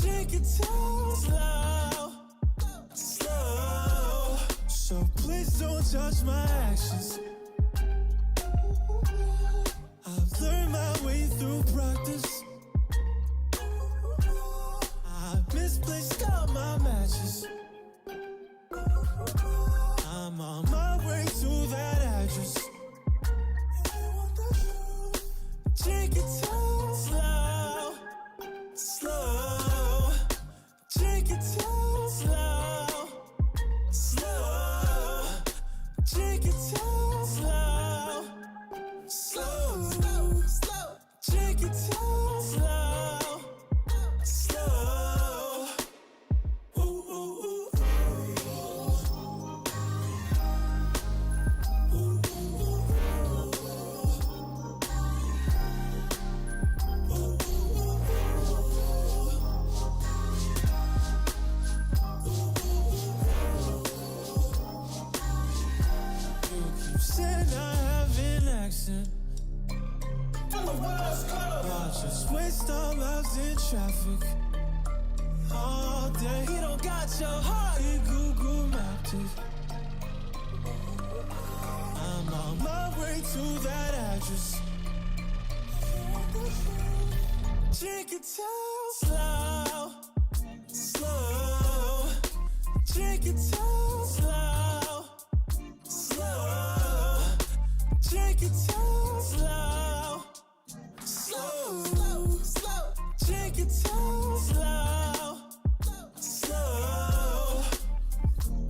Take it too slow, slow. So please don't judge my actions. I've learned my way through practice. I've misplaced all my matches. I'm on my way to that address. Take it too slow, slow. Take it too slow, slow. Take it too slow, slow, slow, slow. Take it too slow, slow. Ooh, ooh, ooh. Said I have an accent. I just waste our lives in traffic all day. He don't got your heart, he Google mapped it. I'm on my way to that address. Take it too slow, slow. Take it too slow, slow. Take it too slow, slow, slow, slow. Take it too slow, slow.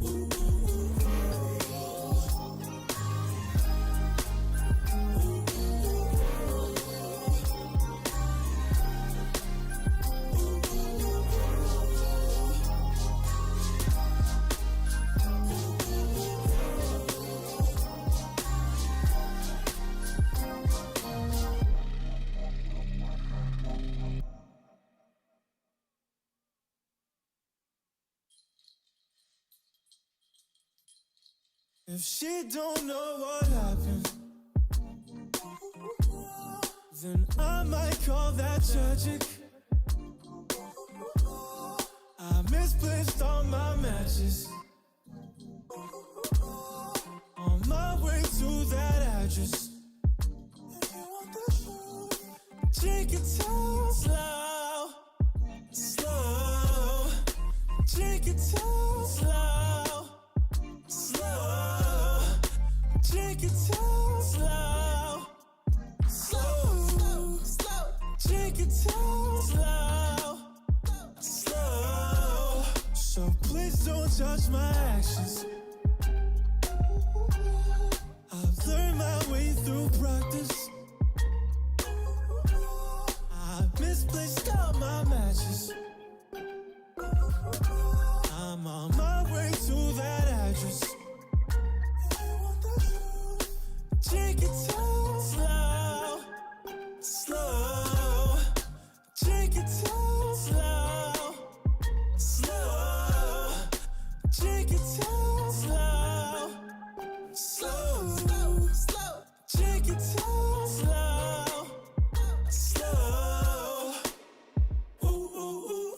Ooh, if she don't know what happened, then I might call that tragic. I misplaced all my matches. On my way to that address. Take it too slow, slow. Take it too slow, slow. Take it too slow, slow, slow, slow. Take it too slow, slow. So please don't judge my actions. I've learned my way through practice. I've misplaced all my matches. I'm on my way to that address. Take it too slow, slow. Take it too slow, slow. Take it too slow, slow, slow, slow. Take it too slow, slow. Ooh, ooh, ooh.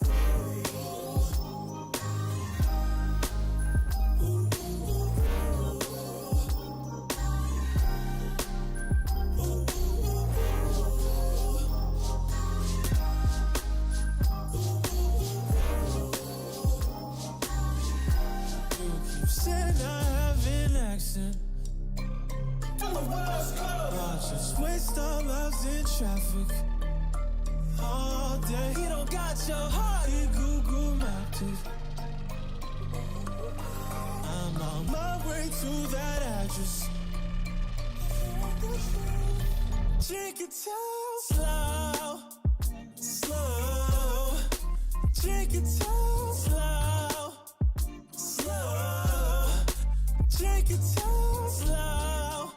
Said I have an accent. I just waste our lives in traffic all day. He don't got your heart, he Google mapped it. I'm on my way to that address. Take it too slow, slow. Take it too slow, slow. Take it too slow,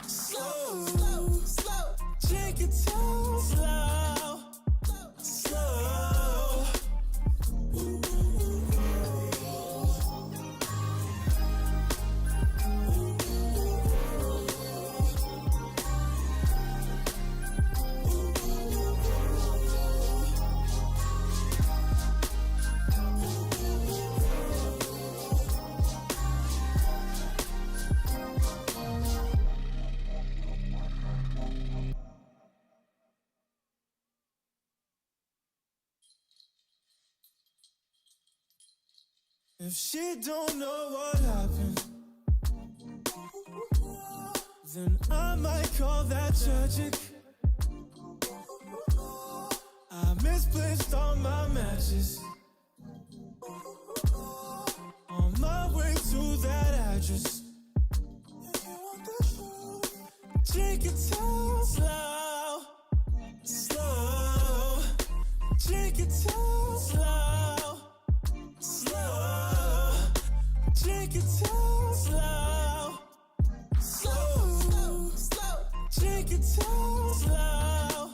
slow, slow, slow. Take it too slow, slow. Ooh, If she don't know what happened, then I might call that tragic. I misplaced all my matches. On my way to that address. Take it too slow, slow. Take it too slow, slow. Take it too slow, slow, slow. Take it too slow,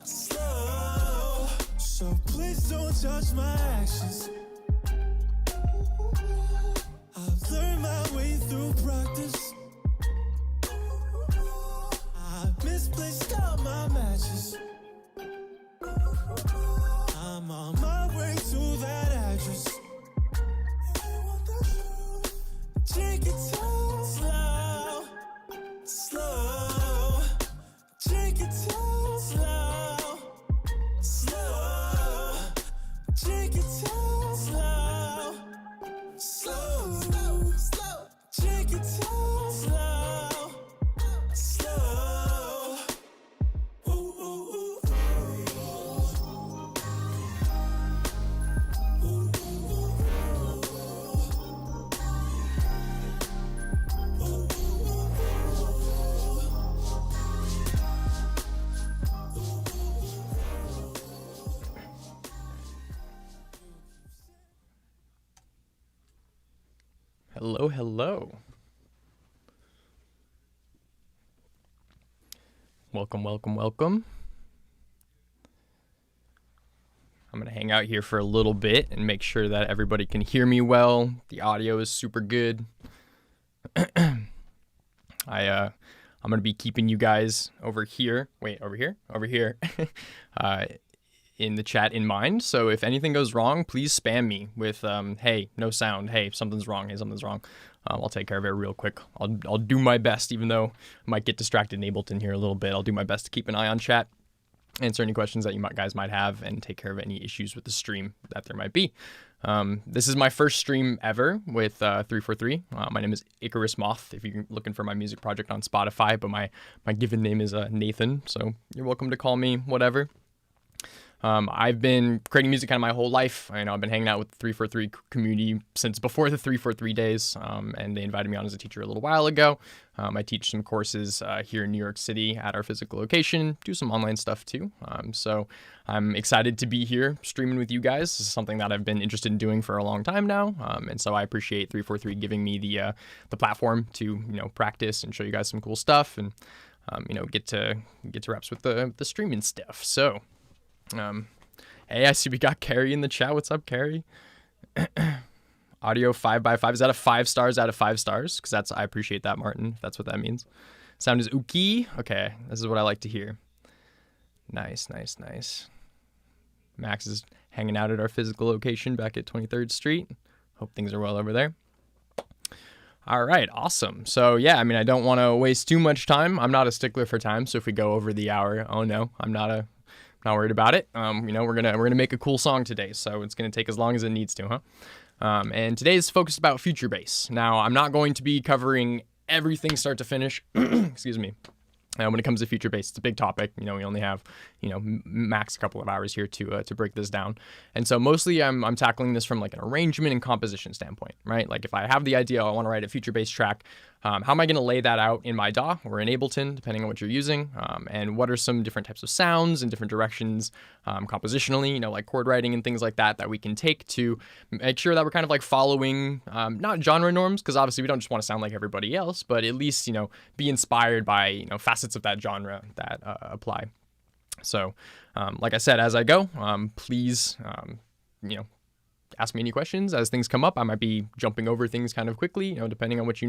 slow. So please don't judge my actions. I've learned my way through practice. I misplaced all my matches. I'm on my way to that address. Take it too slow, slow. Take it too slow, slow. Take it too slow, slow, slow. Take it too slow, slow. Ooh, ooh, ooh. Hello, hello. Welcome, welcome, welcome. I'm going to hang out here for a little bit and make sure that everybody can hear me well. The audio is super good. I'm going to be keeping you guys over here. Wait, over here? Over here. In the chat in mind. So if anything goes wrong, please spam me with, hey, no sound. Hey, something's wrong. Hey, something's wrong. I'll take care of it real quick. I'll do my best, even though I might get distracted in Ableton here a little bit. I'll do my best to keep an eye on chat, answer any questions that you guys might have, and take care of any issues with the stream that there might be. This is my first stream ever with 343. My name is Icarus Moth, if you're looking for my music project on Spotify, but my given name is Nathan, so you're welcome to call me whatever. I've been creating music kind of my whole life. I know I've been hanging out with the 343 community since before the 343 days, and they invited me on as a teacher a little while ago. I teach some courses here in New York City at our physical location, do some online stuff too. So I'm excited to be here streaming with you guys. This is something that I've been interested in doing for a long time now, and so I appreciate 343 giving me the platform to practice and show you guys some cool stuff, and get to reps with the streaming stuff. So. Hey, I see we got Carrie in the chat. What's up, Carrie? Audio 5x5. Is that a 5 stars out of 5 stars? Because I appreciate that, Martin, if that's what that means. Sound is ookie. Okay, this is what I like to hear. Nice, nice, nice. Max is hanging out at our physical location back at 23rd Street. Hope things are well over there. All right, awesome. So yeah, I mean, I don't want to waste too much time. I'm not a stickler for time, so if we go over the hour, oh no, I'm not worried about it. We're gonna make a cool song today, so it's gonna take as long as it needs to, huh? And today is focused about future bass. Now, I'm not going to be covering everything start to finish. Excuse me. When it comes to future bass, it's a big topic. We only have, max a couple of hours here to break this down. And so mostly I'm tackling this from like an arrangement and composition standpoint, right? Like if I have the idea, I want to write a future bass track, how am I going to lay that out in my DAW or in Ableton, depending on what you're using? And what are some different types of sounds and different directions compositionally, like chord writing and things like that we can take to make sure that we're kind of like following, not genre norms, because obviously we don't just want to sound like everybody else, but at least, be inspired by, facets of that genre that apply. So, like I said, as I go, please, ask me any questions as things come up. I might be jumping over things kind of quickly, depending on what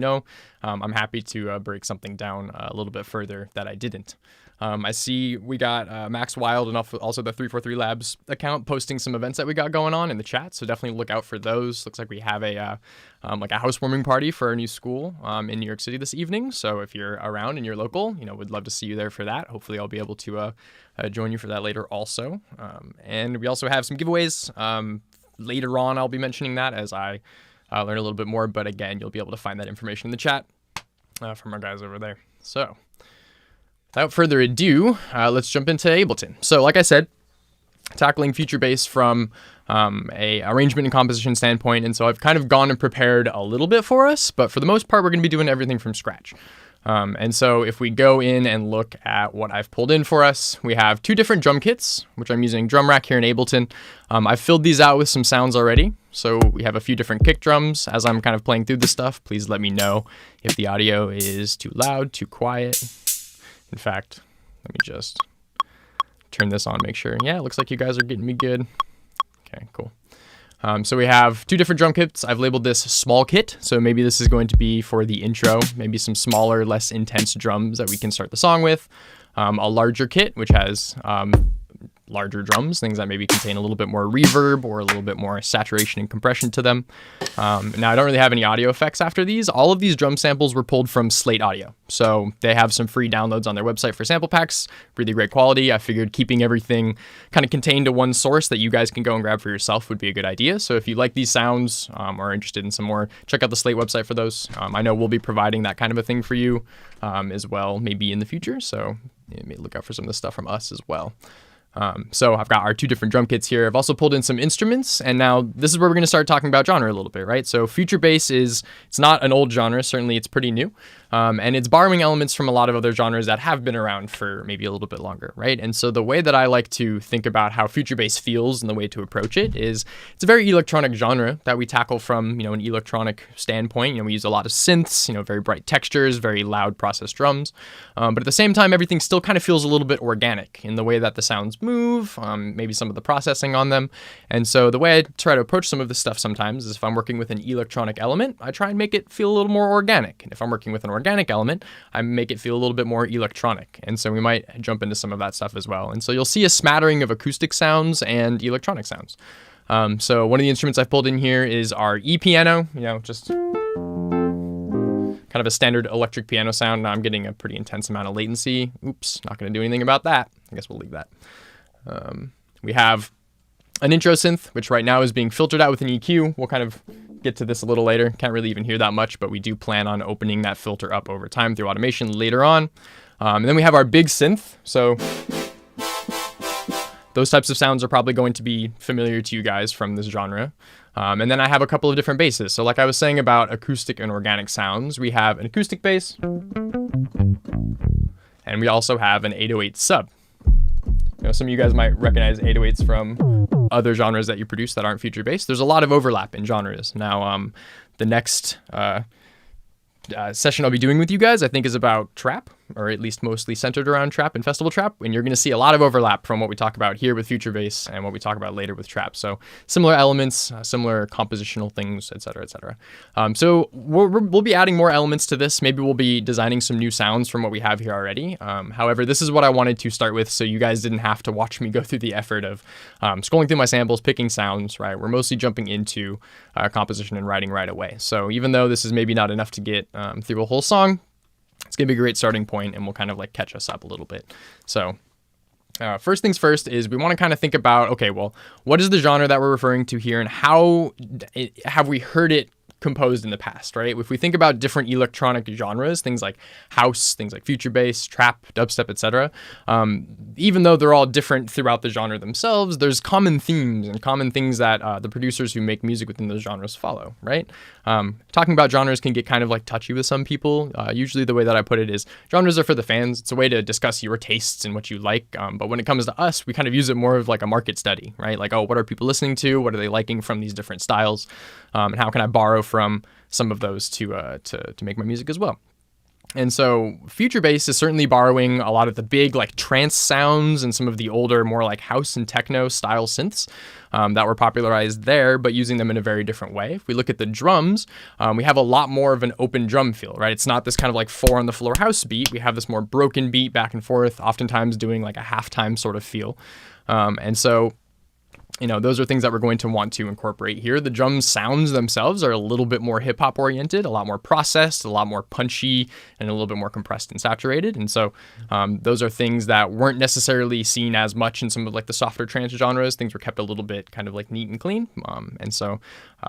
I'm happy to break something down a little bit further that I didn't. I see we got Max Wild and also the 343 Labs account posting some events that we got going on in the chat, so definitely look out for those. Looks like we have a housewarming party for our new school in New York City this evening, so if you're around and you're local, we'd love to see you there for that. Hopefully I'll be able to join you for that later also. And we also have some giveaways later on I'll be mentioning that as I learn a little bit more. But again, you'll be able to find that information in the chat from our guys over there. So without further ado, let's jump into Ableton. So like I said, tackling future bass from a arrangement and composition standpoint. And so I've kind of gone and prepared a little bit for us, but for the most part, we're going to be doing everything from scratch. And so if we go in and look at what I've pulled in for us, we have 2 different drum kits, which I'm using Drum Rack here in Ableton. I've filled these out with some sounds already. So we have a few different kick drums. As I'm kind of playing through this stuff, please let me know if the audio is too loud, too quiet. In fact, let me just turn this on, make sure. Yeah, it looks like you guys are getting me good. Okay, cool. So we have 2 different drum kits. I've labeled this small kit. So maybe this is going to be for the intro, maybe some smaller, less intense drums that we can start the song with. A larger kit, which has larger drums, things that maybe contain a little bit more reverb or a little bit more saturation and compression to them. Now, I don't really have any audio effects after these. All of these drum samples were pulled from Slate Audio. So they have some free downloads on their website for sample packs, really great quality. I figured keeping everything kind of contained to one source that you guys can go and grab for yourself would be a good idea. So if you like these sounds or are interested in some more, check out the Slate website for those. I know we'll be providing that kind of a thing for you as well, maybe in the future. So maybe look out for some of the stuff from us as well. So I've got our 2 different drum kits here. I've also pulled in some instruments, and now this is where we're going to start talking about genre a little bit, right? So future bass it's not an old genre. Certainly it's pretty new. And it's borrowing elements from a lot of other genres that have been around for maybe a little bit longer, right? And so the way that I like to think about how future bass feels and the way to approach it is it's a very electronic genre that we tackle from, an electronic standpoint. We use a lot of synths, very bright textures, very loud processed drums. But at the same time, everything still kind of feels a little bit organic in the way that the sounds move, maybe some of the processing on them. And so the way I try to approach some of this stuff sometimes is if I'm working with an electronic element, I try and make it feel a little more organic. And if I'm working with an organic element, I make it feel a little bit more electronic. And so we might jump into some of that stuff as well. And so you'll see a smattering of acoustic sounds and electronic sounds. So one of the instruments I've pulled in here is our E-piano, just kind of a standard electric piano sound. Now I'm getting a pretty intense amount of latency. Oops, not going to do anything about that. I guess we'll leave that. We have an intro synth, which right now is being filtered out with an EQ. We'll kind of get to this a little later. Can't really even hear that much, but we do plan on opening that filter up over time through automation later on. And then we have our big synth. So those types of sounds are probably going to be familiar to you guys from this genre. And then I have a couple of different basses. So like I was saying about acoustic and organic sounds, we have an acoustic bass, and we also have an 808 sub. Some of you guys might recognize 808s from other genres that you produce that aren't future bass. There's a lot of overlap in genres. Now, the next session I'll be doing with you guys, I think, is about trap, or at least mostly centered around trap and festival trap. And you're going to see a lot of overlap from what we talk about here with future bass and what we talk about later with trap. So similar elements, similar compositional things, et cetera, et cetera. So we'll be adding more elements to this. Maybe we'll be designing some new sounds from what we have here already. However, this is what I wanted to start with, so you guys didn't have to watch me go through the effort of scrolling through my samples, picking sounds, right? We're mostly jumping into composition and writing right away. So even though this is maybe not enough to get through a whole song, it's going to be a great starting point, and will kind of like catch us up a little bit. So first things first is we want to kind of think about, okay, well, what is the genre that we're referring to here, and how have we heard it composed in the past, right? If we think about different electronic genres, things like house, things like future bass, trap, dubstep, etc., even though they're all different throughout the genre themselves, there's common themes and common things that the producers who make music within those genres follow, right? Talking about genres can get kind of like touchy with some people. Usually the way that I put it is genres are for the fans. It's a way to discuss your tastes and what you like. But when it comes to us, we kind of use it more of like a market study, right? Like, oh, what are people listening to? What are they liking from these different styles? And how can I borrow from some of those to make my music as well? And so future bass is certainly borrowing a lot of the big like trance sounds and some of the older, more like house and techno style synths that were popularized there, but using them in a very different way. If we look at the drums, we have a lot more of an open drum feel, right? It's not this kind of like 4 on the floor house beat. We have this more broken beat back and forth, oftentimes doing like a halftime sort of feel. And so those are things that we're going to want to incorporate here. The drum sounds themselves are a little bit more hip hop oriented, a lot more processed, a lot more punchy, and a little bit more compressed and saturated. And so those are things that weren't necessarily seen as much in some of like the softer trance genres. Things were kept a little bit kind of like neat and clean. And so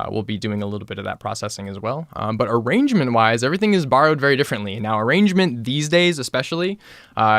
we'll be doing a little bit of that processing as well. But arrangement wise, everything is borrowed very differently. Now arrangement these days, especially,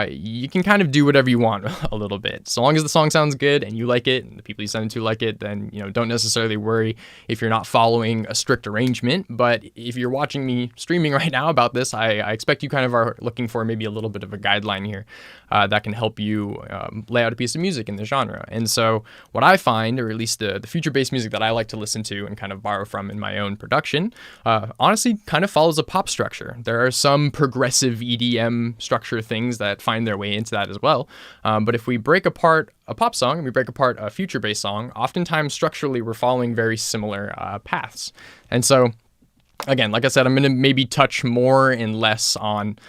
you can kind of do whatever you want a little bit. So long as the song sounds good and you like it and the people you send it to like it, then, don't necessarily worry if you're not following a strict arrangement. But if you're watching me streaming right now about this, I expect you kind of are looking for maybe a little bit of a guideline here that can help you lay out a piece of music in the genre. And so what I find, or at least the future-based music that I like to listen to and kind of borrow from in my own production, honestly kind of follows a pop structure. There are some progressive EDM structure things that find their way into that as well. But if we break apart a pop song and we break apart a future-based song, oftentimes structurally we're following very similar paths. And so, again, like I said, I'm going to maybe touch more and less on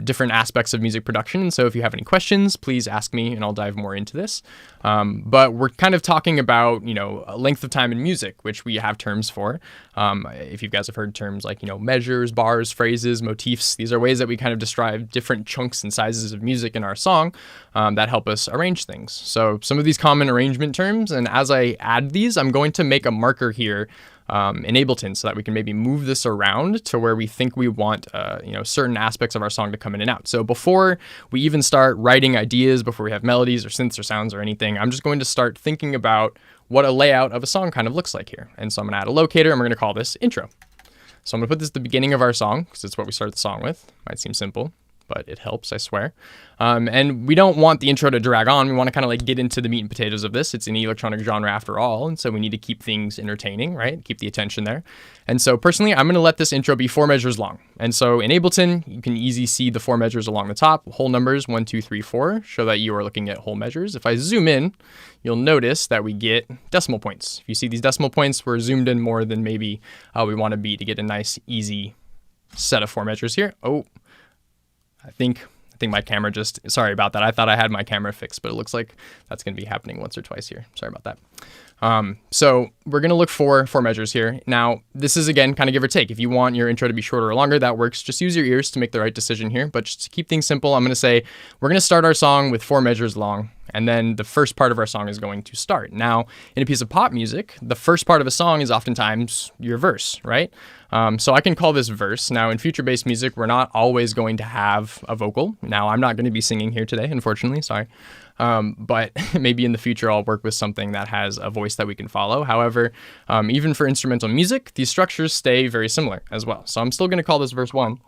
different aspects of music production. And so if you have any questions, please ask me and I'll dive more into this. But we're kind of talking about, length of time in music, which we have terms for. If you guys have heard terms like, measures, bars, phrases, motifs, these are ways that we kind of describe different chunks and sizes of music in our song that help us arrange things. So some of these common arrangement terms, and as I add these, I'm going to make a marker here in Ableton so that we can maybe move this around to where we think we want, certain aspects of our song to come in and out. So before we even start writing ideas, before we have melodies or synths or sounds or anything, I'm just going to start thinking about what a layout of a song kind of looks like here. And so I'm going to add a locator and we're going to call this intro. So I'm going to put this at the beginning of our song because it's what we started the song with. Might seem simple, but it helps, I swear. And we don't want the intro to drag on. We want to kind of like get into the meat and potatoes of this. It's an electronic genre after all, and so we need to keep things entertaining, right? Keep the attention there. And so personally, I'm going to let this intro be 4 measures long. And so in Ableton, you can easily see the 4 measures along the top, whole numbers 1, 2, 3, 4, show that you are looking at whole measures. If I zoom in, you'll notice that we get decimal points. If you see these decimal points, we're zoomed in more than maybe we want to be to get a nice, easy set of 4 measures here. Oh, I think my camera sorry about that. I thought I had my camera fixed, but it looks like that's going to be happening once or twice here. Sorry about that. So we're going to look for 4 measures here. Now, this is, again, kind of give or take. If you want your intro to be shorter or longer, that works. Just use your ears to make the right decision here. But just to keep things simple, I'm going to say we're going to start our song with 4 measures long. And then the first part of our song is going to start. Now, in a piece of pop music, the first part of a song is oftentimes your verse, right? So I can call this verse. Now, in future-based music, we're not always going to have a vocal. Now, I'm not going to be singing here today, unfortunately, sorry. But maybe in the future, I'll work with something that has a voice that we can follow. However, even for instrumental music, these structures stay very similar as well. So I'm still going to call this verse 1,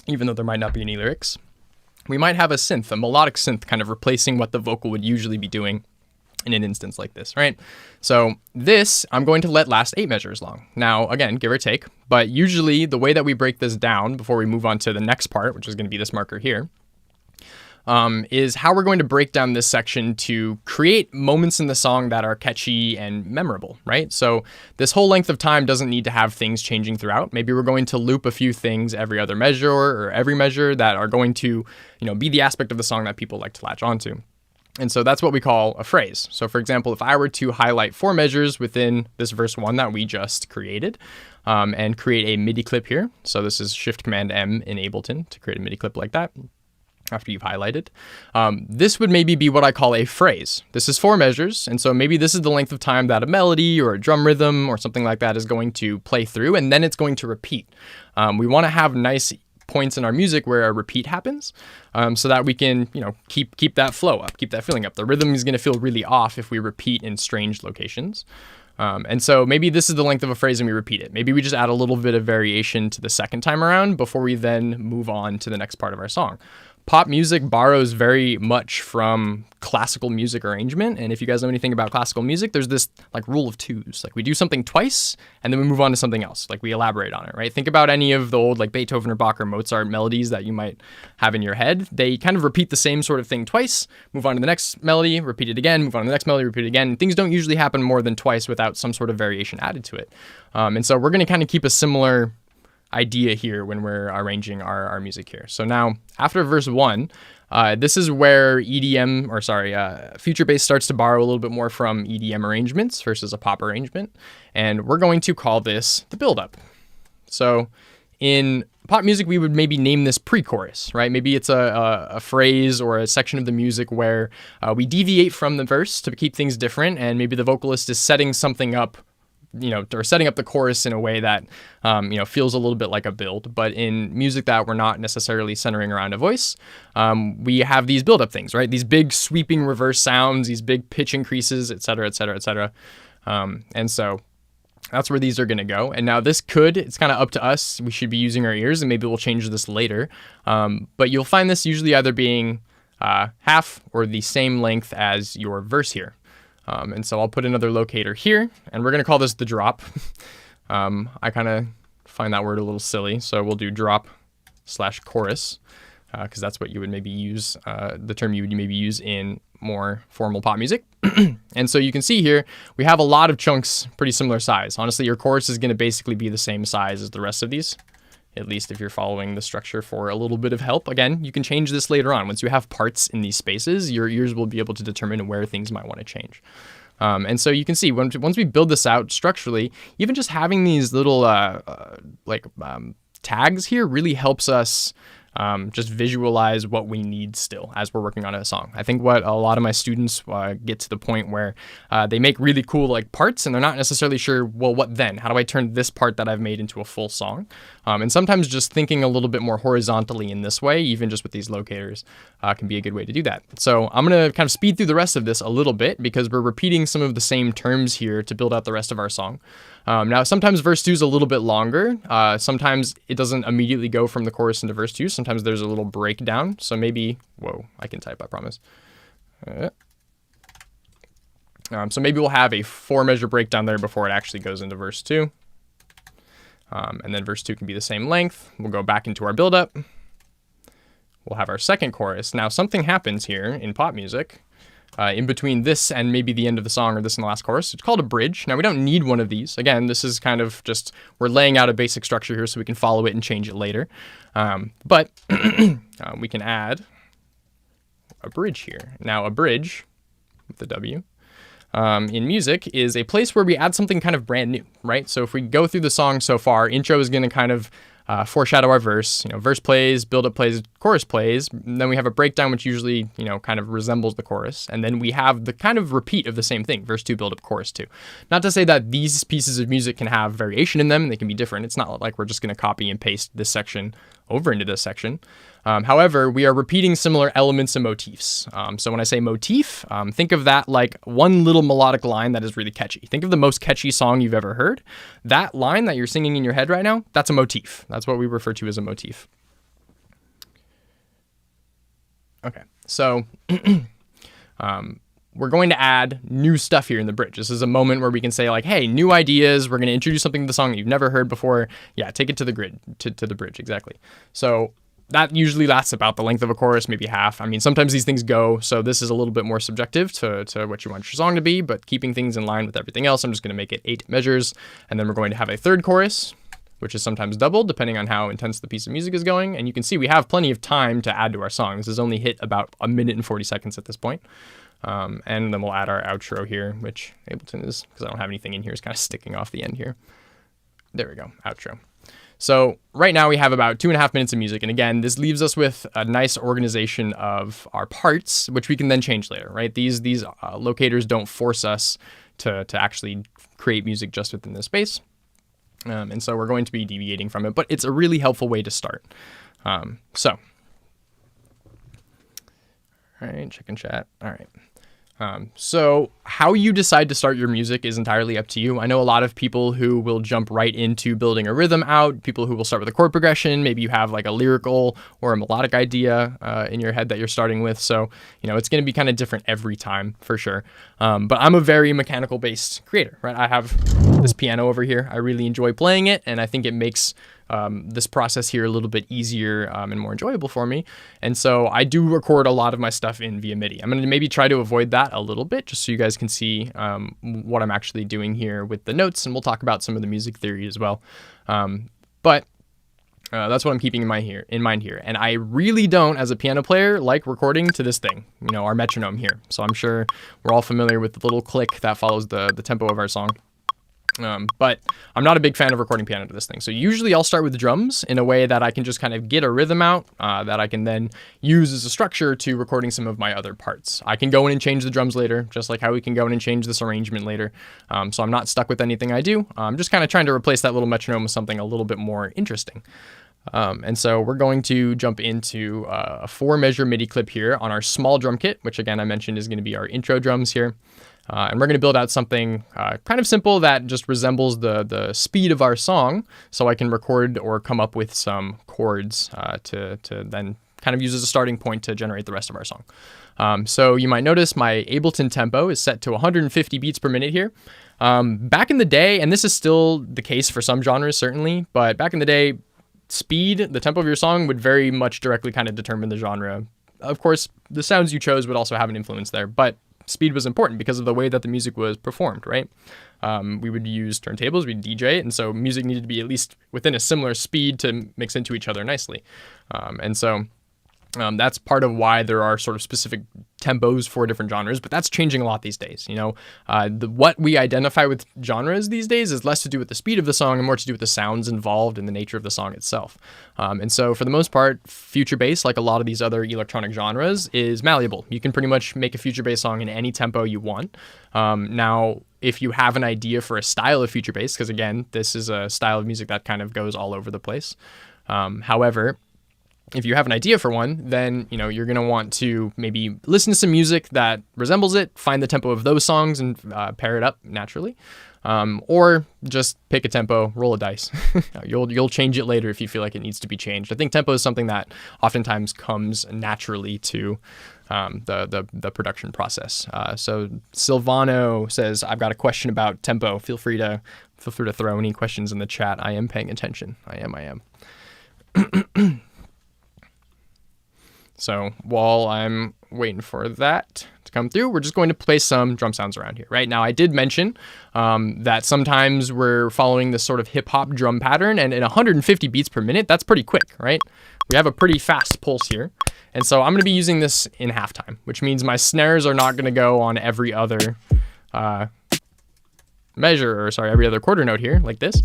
even though there might not be any lyrics. We might have a synth, a melodic synth, kind of replacing what the vocal would usually be doing in an instance like this, right? So this, I'm going to let last 8 measures long. Now, again, give or take, but usually the way that we break this down before we move on to the next part, which is going to be this marker here, is how we're going to break down this section to create moments in the song that are catchy and memorable, right? So this whole length of time doesn't need to have things changing throughout. Maybe we're going to loop a few things every other measure or every measure that are going to, be the aspect of the song that people like to latch onto. And so that's what we call a phrase. So for example, if I were to highlight 4 measures within this verse 1 that we just created, and create a MIDI clip here. So this is Shift-Command-M in Ableton to create a MIDI clip like that. After you've highlighted. This would maybe be what I call a phrase. This is 4 measures, and so maybe this is the length of time that a melody or a drum rhythm or something like that is going to play through, and then it's going to repeat. We want to have nice points in our music where a repeat happens, so that we can, keep that flow up, keep that feeling up. The rhythm is going to feel really off if we repeat in strange locations. And so maybe this is the length of a phrase and we repeat it. Maybe we just add a little bit of variation to the second time around before we then move on to the next part of our song. Pop music borrows very much from classical music arrangement. And if you guys know anything about classical music, there's this like rule of 2s. Like we do something twice and then we move on to something else. Like we elaborate on it, right? Think about any of the old like Beethoven or Bach or Mozart melodies that you might have in your head. They kind of repeat the same sort of thing twice, move on to the next melody, repeat it again, move on to the next melody, repeat it again. And things don't usually happen more than twice without some sort of variation added to it. And so we're going to kind of keep a similar idea here when we're arranging our music here. So now after verse 1, This is where future bass starts to borrow a little bit more from EDM arrangements versus a pop arrangement. And we're going to call this the build-up. So in pop music, we would maybe name this pre-chorus, right? Maybe it's a phrase or a section of the music where we deviate from the verse to keep things different, and maybe the vocalist is setting something up, or setting up the chorus in a way that, feels a little bit like a build. But in music that we're not necessarily centering around a voice, we have these build-up things, right? These big sweeping reverse sounds, these big pitch increases, et cetera, et cetera, et cetera. And so that's where these are going to go. And now it's kind of up to us. We should be using our ears, and maybe we'll change this later. But you'll find this usually either being half or the same length as your verse here. And so I'll put another locator here, and we're going to call this the drop. I kind of find that word a little silly, so we'll do drop/chorus, because that's what you would maybe use, the term you would maybe use in more formal pop music. And so you can see here, we have a lot of chunks pretty similar size. Honestly, your chorus is going to basically be the same size as the rest of these, at least if you're following the structure for a little bit of help. Again, you can change this later on. Once you have parts in these spaces, your ears will be able to determine where things might want to change. And so you can see once we build this out structurally, even just having these little tags here really helps us just visualize what we need still as we're working on a song. I think what a lot of my students get to the point where they make really cool parts, and they're not necessarily sure, well, what then? How do I turn this part that I've made into a full song? And sometimes just thinking a little bit more horizontally in this way, even just with these locators, can be a good way to do that. So I'm going to kind of speed through the rest of this a little bit because we're repeating some of the same terms here to build out the rest of our song. Now, sometimes verse 2 is a little bit longer. Sometimes it doesn't immediately go from the chorus into verse 2. Sometimes there's a little breakdown. So maybe, I can type, I promise. So maybe we'll have a 4-measure breakdown there before it actually goes into verse 2. And then verse 2 can be the same length. We'll go back into our buildup. We'll have our second chorus. Now, something happens here in pop music. In between this and maybe the end of the song or this and the last chorus. It's called a bridge. Now, we don't need one of these. Again, this is kind of just, we're laying out a basic structure here so we can follow it and change it later. But we can add a bridge here. Now, a bridge, with the W, in music is a place where we add something kind of brand new, right? So if we go through the song so far, intro is going to kind of foreshadow our verse. Verse plays, build-up plays, chorus plays. And then we have a breakdown, which usually, kind of resembles the chorus. And then we have the kind of repeat of the same thing, verse 2, build-up, chorus 2. Not to say that these pieces of music can have variation in them, and they can be different. It's not like we're just going to copy and paste this section over into this section. However, we are repeating similar elements and motifs. So when I say motif, think of that like one little melodic line that is really catchy. Think of the most catchy song you've ever heard. That line that you're singing in your head right now, that's a motif. That's what we refer to as a motif. Okay, so we're going to add new stuff here in the bridge. This is a moment where we can say hey, new ideas. We're going to introduce something to the song that you've never heard before. Yeah, take it to the grid, to the bridge, exactly. So that usually lasts about the length of a chorus, maybe half. I mean, sometimes these things go, so this is a little bit more subjective to what you want your song to be, but keeping things in line with everything else, I'm just going to make it 8 measures. And then we're going to have a third chorus, which is sometimes doubled depending on how intense the piece of music is going. And you can see we have plenty of time to add to our song. This has only hit about 1 minute and 40 seconds at this point. And then we'll add our outro here, which Ableton is, because I don't have anything in here, is kind of sticking off the end here. There we go, outro. So right now we have about 2.5 minutes of music. And again, this leaves us with a nice organization of our parts, which we can then change later, right? These locators don't force us to actually create music just within this space. And so we're going to be deviating from it, but it's a really helpful way to start. All right, check and chat. All right. So how you decide to start your music is entirely up to you. I know a lot of people who will jump right into building a rhythm out, people who will start with a chord progression. Maybe you have a lyrical or a melodic idea in your head that you're starting with. So, it's going to be kind of different every time for sure. But I'm a very mechanical based creator, right? I have this piano over here. I really enjoy playing it, and I think it makes this process here a little bit easier and more enjoyable for me. And so I do record a lot of my stuff in via MIDI. I'm going to maybe try to avoid that a little bit just so you guys can see what I'm actually doing here with the notes, and we'll talk about some of the music theory as well. But That's what I'm keeping in mind here. And I really don't, as a piano player, like recording to this thing, our metronome here. So I'm sure we're all familiar with the little click that follows the tempo of our song. But I'm not a big fan of recording piano to this thing. So usually I'll start with the drums in a way that I can just kind of get a rhythm out that I can then use as a structure to recording some of my other parts. I can go in and change the drums later, just like how we can go in and change this arrangement later. So I'm not stuck with anything I do. I'm just kind of trying to replace that little metronome with something a little bit more interesting. And so we're going to jump into a 4-measure MIDI clip here on our small drum kit, which again I mentioned is going to be our intro drums here. And we're going to build out something kind of simple that just resembles the speed of our song, so I can record or come up with some chords to then kind of use as a starting point to generate the rest of our song. So you might notice my Ableton tempo is set to 150 beats per minute here. Back in the day, and this is still the case for some genres certainly, but back in the day, speed, the tempo of your song would very much directly kind of determine the genre. Of course, the sounds you chose would also have an influence there, but speed was important because of the way that the music was performed, right? We would use turntables, we'd DJ it, and so music needed to be at least within a similar speed to mix into each other nicely. And so that's part of why there are sort of specific tempos for different genres, but that's changing a lot these days. What we identify with genres these days is less to do with the speed of the song and more to do with the sounds involved and the nature of the song itself. And so for the most part, future bass, like a lot of these other electronic genres, is malleable. You can pretty much make a future bass song in any tempo you want. Now, if you have an idea for a style of future bass, because again, this is a style of music that kind of goes all over the place. However, if you have an idea for one, then you're going to want to maybe listen to some music that resembles it, find the tempo of those songs and pair it up naturally, or just pick a tempo, roll a dice. You'll change it later if you feel like it needs to be changed. I think tempo is something that oftentimes comes naturally to the production process. So Silvano says, "I've got a question about tempo. Feel free to throw any questions in the chat. I am paying attention. I am." So while I'm waiting for that to come through, we're just going to play some drum sounds around here. Right now, I did mention that sometimes we're following this sort of hip hop drum pattern, and at 150 beats per minute, that's pretty quick, right? We have a pretty fast pulse here. And so I'm going to be using this in halftime, which means my snares are not going to go on every other every other quarter note here, like this.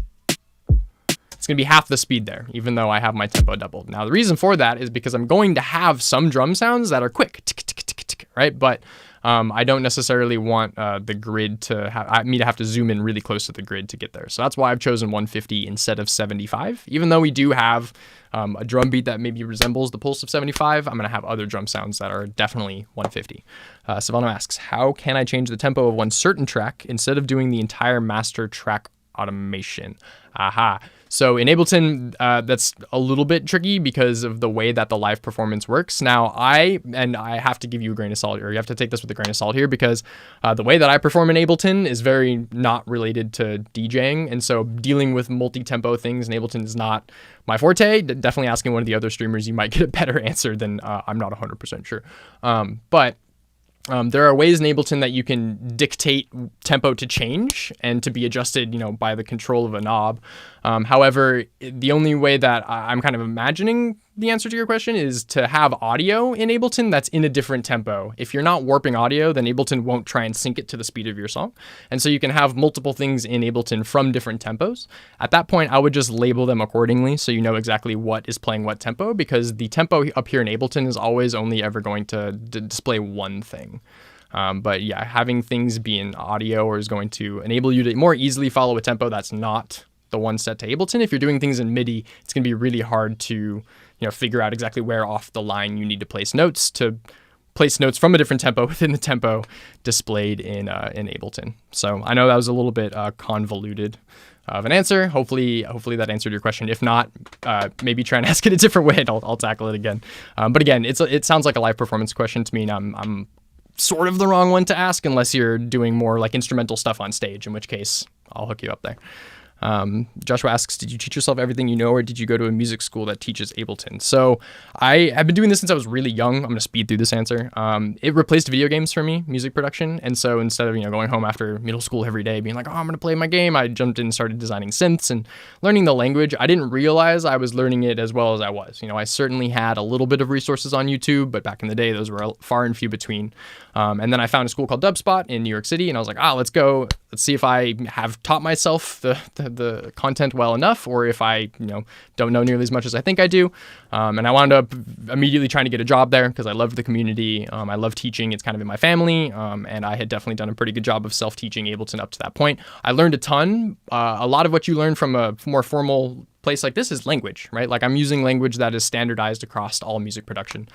It's going to be half the speed there, even though I have my tempo doubled. Now, the reason for that is because I'm going to have some drum sounds that are quick, tick, tick, tick, tick, right? But I don't necessarily want the grid to have to zoom in really close to the grid to get there. So that's why I've chosen 150 instead of 75. Even though we do have a drum beat that maybe resembles the pulse of 75, I'm going to have other drum sounds that are definitely 150. Savannah asks, how can I change the tempo of one certain track instead of doing the entire master track automation? Aha. So in Ableton, that's a little bit tricky because of the way that the live performance works. Now, I have to give you a grain of salt, or you have to take this with a grain of salt here, because the way that I perform in Ableton is very not related to DJing. And so dealing with multi-tempo things in Ableton is not my forte. Definitely asking one of the other streamers, you might get a better answer than I'm not 100% sure. But there are ways in Ableton that you can dictate tempo to change and to be adjusted, by the control of a knob. However, the only way that I'm kind of imagining the answer to your question is to have audio in Ableton that's in a different tempo. If you're not warping audio, then Ableton won't try and sync it to the speed of your song. And so you can have multiple things in Ableton from different tempos. At that point, I would just label them accordingly so you know exactly what is playing what tempo, because the tempo up here in Ableton is always only ever going to display one thing. But yeah, having things be in audio is going to enable you to more easily follow a tempo that's not the one set to Ableton. If you're doing things in MIDI, it's going to be really hard to figure out exactly where off the line you need to place notes from a different tempo within the tempo displayed in Ableton. So I know that was a little bit convoluted of an answer. Hopefully that answered your question. If not, maybe try and ask it a different way and I'll tackle it again. But again, it sounds like a live performance question to me, and I'm sort of the wrong one to ask unless you're doing more like instrumental stuff on stage, in which case I'll hook you up there. Joshua asks, did you teach yourself everything you know, or did you go to a music school that teaches Ableton? So I have been doing this since I was really young. I'm going to speed through this answer. It replaced video games for me, music production. And so instead of, going home after middle school every day being like, oh, I'm going to play my game, I jumped in and started designing synths and learning the language. I didn't realize I was learning it as well as I was. I certainly had a little bit of resources on YouTube, but back in the day, those were far and few between. And then I found a school called Dubspot in New York City, and I was like, let's go. Let's see if I have taught myself the content well enough, or if I, don't know nearly as much as I think I do. And I wound up immediately trying to get a job there because I loved the community. I love teaching. It's kind of in my family. And I had definitely done a pretty good job of self-teaching Ableton up to that point. I learned a ton. A lot of what you learn from a more formal place like this is language, right? Like I'm using language that is standardized across all music production.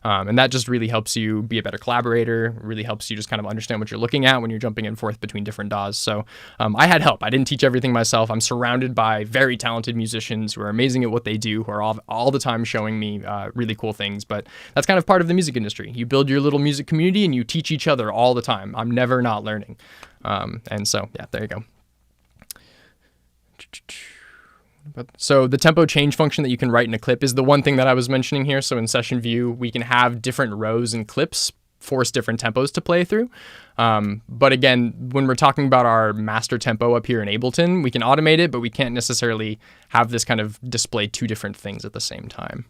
And that just really helps you be a better collaborator, really helps you just kind of understand what you're looking at when you're jumping and forth between different DAWs. So I had help. I didn't teach everything myself. I'm surrounded by very talented musicians who are amazing at what they do, who are all the time showing me really cool things. But that's kind of part of the music industry. You build your little music community and you teach each other all the time. I'm never not learning. And so, yeah, there you go. So the tempo change function that you can write in a clip is the one thing that I was mentioning here. So in session view, we can have different rows and clips, force different tempos to play through. But again, when we're talking about our master tempo up here in Ableton, we can automate it, but we can't necessarily have this kind of display two different things at the same time.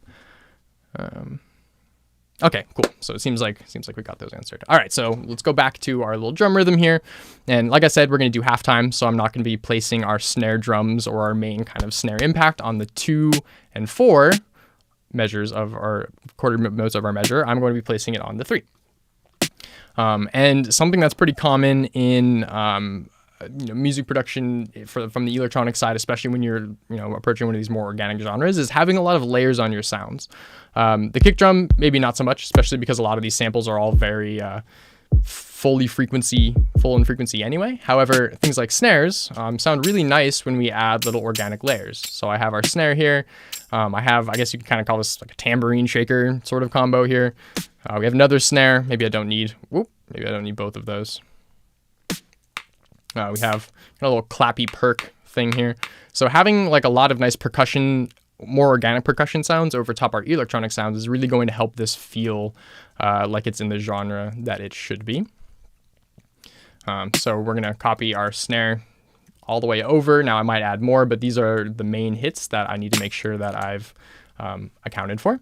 Okay, cool. So it seems like we got those answered. All right, so let's go back to our little drum rhythm here. And like I said, we're going to do halftime, so I'm not going to be placing our snare drums or our main kind of snare impact on the 2 and 4 measures of our quarter notes of our measure. I'm going to be placing it on the 3. And something that's pretty common in music production from the electronic side, especially when you're approaching one of these more organic genres, is having a lot of layers on your sounds. The kick drum, maybe not so much, especially because a lot of these samples are all very full in frequency anyway. However, things like snares sound really nice when we add little organic layers. So I have our snare here. I guess you can kind of call this like a tambourine shaker sort of combo here. We have another snare. Maybe I don't need both of those. We have a little clappy perk thing here. So having like a lot of nice percussion, more organic percussion sounds over top our electronic sounds is really going to help this feel like it's in the genre that it should be. So we're going to copy our snare all the way over. Now I might add more, but these are the main hits that I need to make sure that I've accounted for.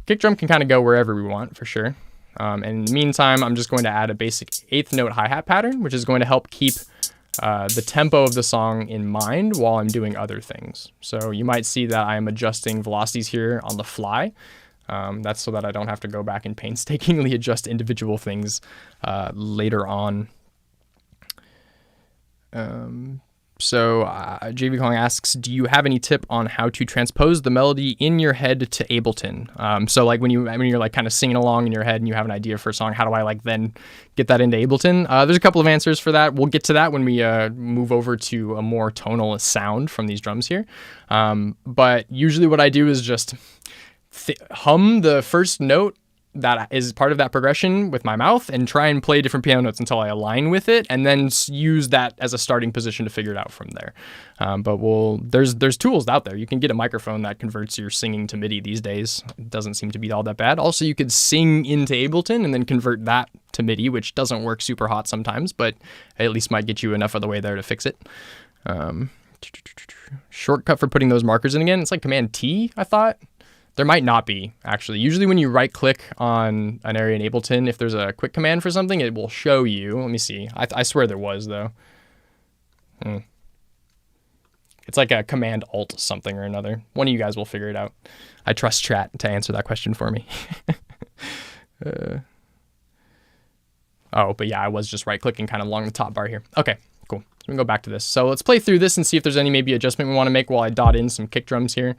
Kick drum can kind of go wherever we want for sure. And in the meantime, I'm just going to add a basic 8th note hi-hat pattern, which is going to help keep the tempo of the song in mind while I'm doing other things. So you might see that I'm adjusting velocities here on the fly. That's so that I don't have to go back and painstakingly adjust individual things later on. So JV Kong asks, do you have any tip on how to transpose the melody in your head to Ableton? So like when you're like kind of singing along in your head and you have an idea for a song, how do I like then get that into Ableton? There's a couple of answers for that. We'll get to that when we move over to a more tonal sound from these drums here. But usually what I do is just hum the first note that is part of that progression with my mouth and try and play different piano notes until I align with it, and then use that as a starting position to figure it out from there. But there's tools out there. You can get a microphone that converts your singing to MIDI these days. It doesn't seem to be all that bad. Also, you could sing into Ableton and then convert that to MIDI, which doesn't work super hot sometimes, but at least might get you enough of the way there to fix it. Shortcut for putting those markers in again, it's like Command T, I thought. There might not be, actually. Usually when you right-click on an area in Ableton, if there's a quick command for something, it will show you. Let me see. I swear there was, though. It's like a Command-Alt something or another. One of you guys will figure it out. I trust chat to answer that question for me. But yeah, I was just right-clicking kind of along the top bar here. Okay, cool. So we can go back to this. So let's play through this and see if there's any maybe adjustment we want to make while I dot in some kick drums here.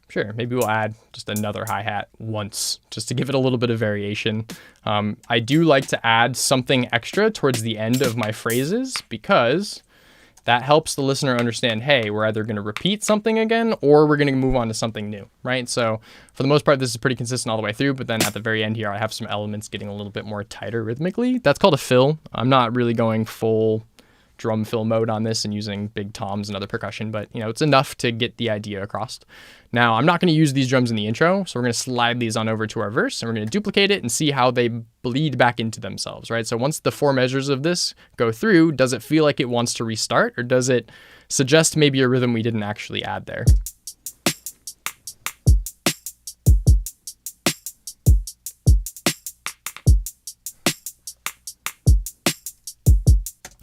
Sure, maybe we'll add just another hi-hat once, just to give it a little bit of variation. I do like to add something extra towards the end of my phrases because that helps the listener understand, hey, we're either going to repeat something again or we're going to move on to something new, right? So for the most part, this is pretty consistent all the way through, but then at the very end here, I have some elements getting a little bit more tighter rhythmically. That's called a fill. I'm not really going full drum fill mode on this and using big toms and other percussion, but it's enough to get the idea across. Now, I'm not going to use these drums in the intro, so we're going to slide these on over to our verse, and we're going to duplicate it and see how they bleed back into themselves, right? So once the 4 measures of this go through, does it feel like it wants to restart, or does it suggest maybe a rhythm we didn't actually add there?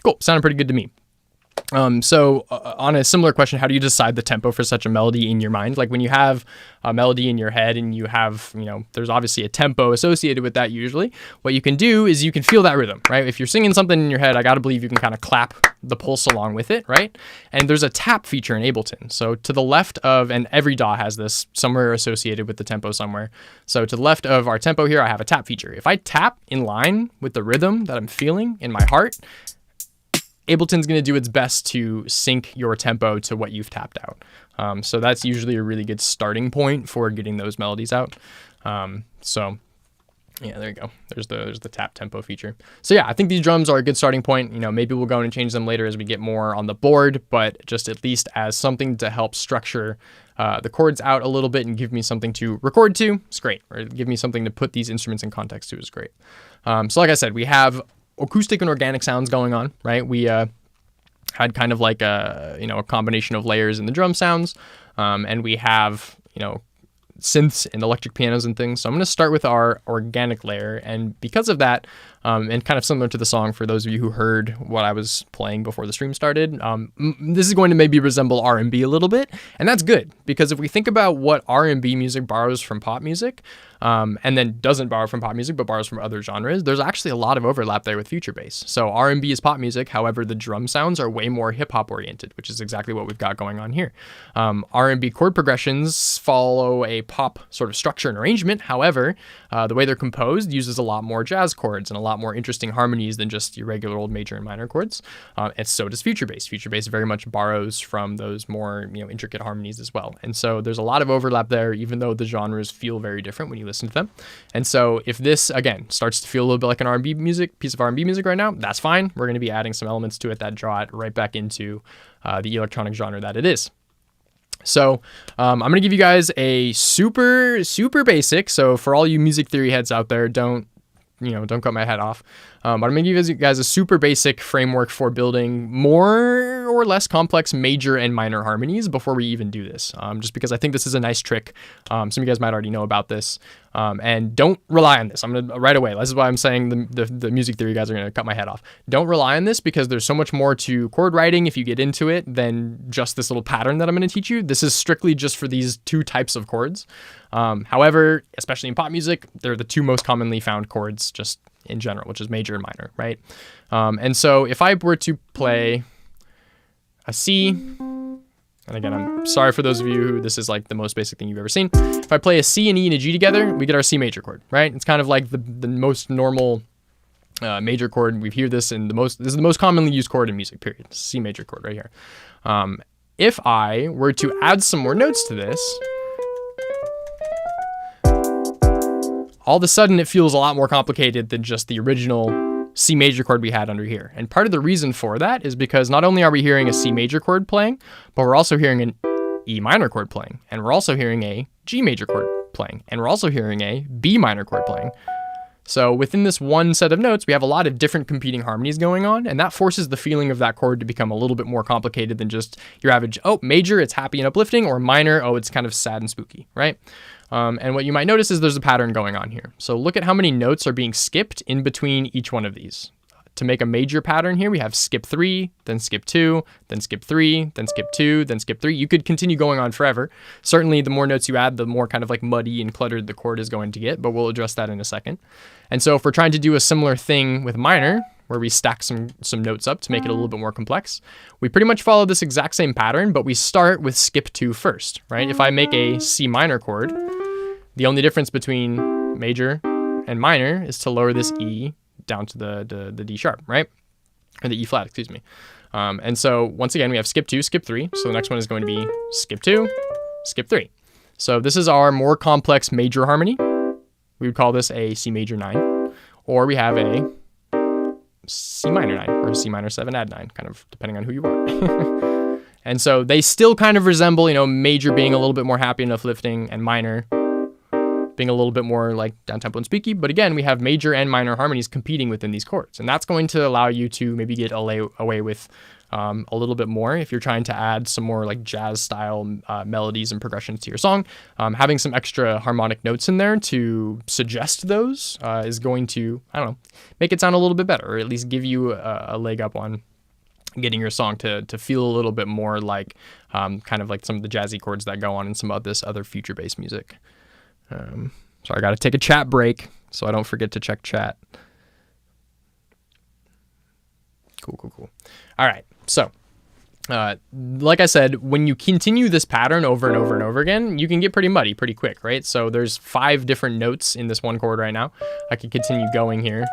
Cool, sounded pretty good to me. So on a similar question, how do you decide the tempo for such a melody in your mind? Like when you have a melody in your head and you have, there's obviously a tempo associated with that usually. What you can do is you can feel that rhythm, right? If you're singing something in your head, I got to believe you can kind of clap the pulse along with it, right? And there's a tap feature in Ableton. So to the left of, and every DAW has this somewhere associated with the tempo somewhere. So to the left of our tempo here, I have a tap feature. If I tap in line with the rhythm that I'm feeling in my heart, Ableton's going to do its best to sync your tempo to what you've tapped out. So that's usually a really good starting point for getting those melodies out. So yeah, there you go. There's the tap tempo feature. So yeah, I think these drums are a good starting point. Maybe we'll go in and change them later as we get more on the board, but just at least as something to help structure the chords out a little bit and give me something to record to, it's great. Or give me something to put these instruments in context to is great. So like I said, we have acoustic and organic sounds going on, right? We had kind of like a combination of layers in the drum sounds, and we have synths and electric pianos and things. So I'm going to start with our organic layer, and because of that, and kind of similar to the song for those of you who heard what I was playing before the stream started, this is going to maybe resemble R&B a little bit, and that's good, because if we think about what R&B music borrows from pop music, and then doesn't borrow from pop music but borrows from other genres, there's actually a lot of overlap there with future bass. So R&B is pop music, however the drum sounds are way more hip-hop oriented, which is exactly what we've got going on here. R&B chord progressions follow a pop sort of structure and arrangement, however the way they're composed uses a lot more jazz chords and a lot more interesting harmonies than just your regular old major and minor chords, and so does future bass. Future bass very much borrows from those more intricate harmonies as well, and so there's a lot of overlap there, even though the genres feel very different when you listen to them. And so if this again starts to feel a little bit like an R&B piece of R&B music right now, that's fine. We're going to be adding some elements to it that draw it right back into the electronic genre that it is. So I'm going to give you guys a super basic, so for all you music theory heads out there, don't cut my head off. But I'm going to give you guys a super basic framework for building more or less complex major and minor harmonies before we even do this. Just because I think this is a nice trick. Some of you guys might already know about this. And don't rely on this. I'm going to right away. This is why I'm saying the music theory guys are going to cut my head off. Don't rely on this, because there's so much more to chord writing if you get into it than just this little pattern that I'm going to teach you. This is strictly just for these 2 types of chords. However, especially in pop music, they're the 2 most commonly found chords just in general, which is major and minor, right? And so if I were to play a C, and again, I'm sorry for those of you who this is like the most basic thing you've ever seen. If I play a C, an E, and a G together, we get our C major chord, right? It's kind of like the most normal major chord. We hear this in this is the most commonly used chord in music, period. C major chord right here. If I were to add some more notes to this, all of a sudden it feels a lot more complicated than just the original C major chord we had under here. And part of the reason for that is because not only are we hearing a C major chord playing, but we're also hearing an E minor chord playing, and we're also hearing a G major chord playing, and we're also hearing a B minor chord playing. So within this one set of notes, we have a lot of different competing harmonies going on, and that forces the feeling of that chord to become a little bit more complicated than just your average, oh, major, it's happy and uplifting, or minor, oh, it's kind of sad and spooky, right? And what you might notice is there's a pattern going on here. So look at how many notes are being skipped in between each one of these. To make a major pattern here, we have skip 3, then skip 2, then skip 3, then skip 2, then skip 3. You could continue going on forever. Certainly, the more notes you add, the more kind of like muddy and cluttered the chord is going to get, but we'll address that in a second. And so if we're trying to do a similar thing with minor, where we stack some notes up to make it a little bit more complex, we pretty much follow this exact same pattern, but we start with skip 2 first, right? If I make a C minor chord, the only difference between major and minor is to lower this E down to the D sharp, right? or the E flat, excuse me. And so once again, we have skip 2, skip 3. So the next one is going to be skip 2, skip 3. So this is our more complex major harmony. We would call this a C major 9, or we have a C minor 9 or a C minor 7 add 9, kind of depending on who you are. And so they still kind of resemble, you know, major being a little bit more happy and uplifting, and minor being a little bit more like down-tempo and speaky. But again, we have major and minor harmonies competing within these chords. And that's going to allow you to maybe get away with a little bit more if you're trying to add some more like jazz style melodies and progressions to your song. Having some extra harmonic notes in there to suggest those is going to, I don't know, make it sound a little bit better, or at least give you a leg up on getting your song to feel a little bit more like kind of like some of the jazzy chords that go on in some of this other future-based music. So I got to take a chat break so I don't forget to check chat. Cool. All right. So, like I said, when you continue this pattern over and over and over again, you can get pretty muddy pretty quick, right? So there's 5 different notes in this one chord right now. I could continue going here.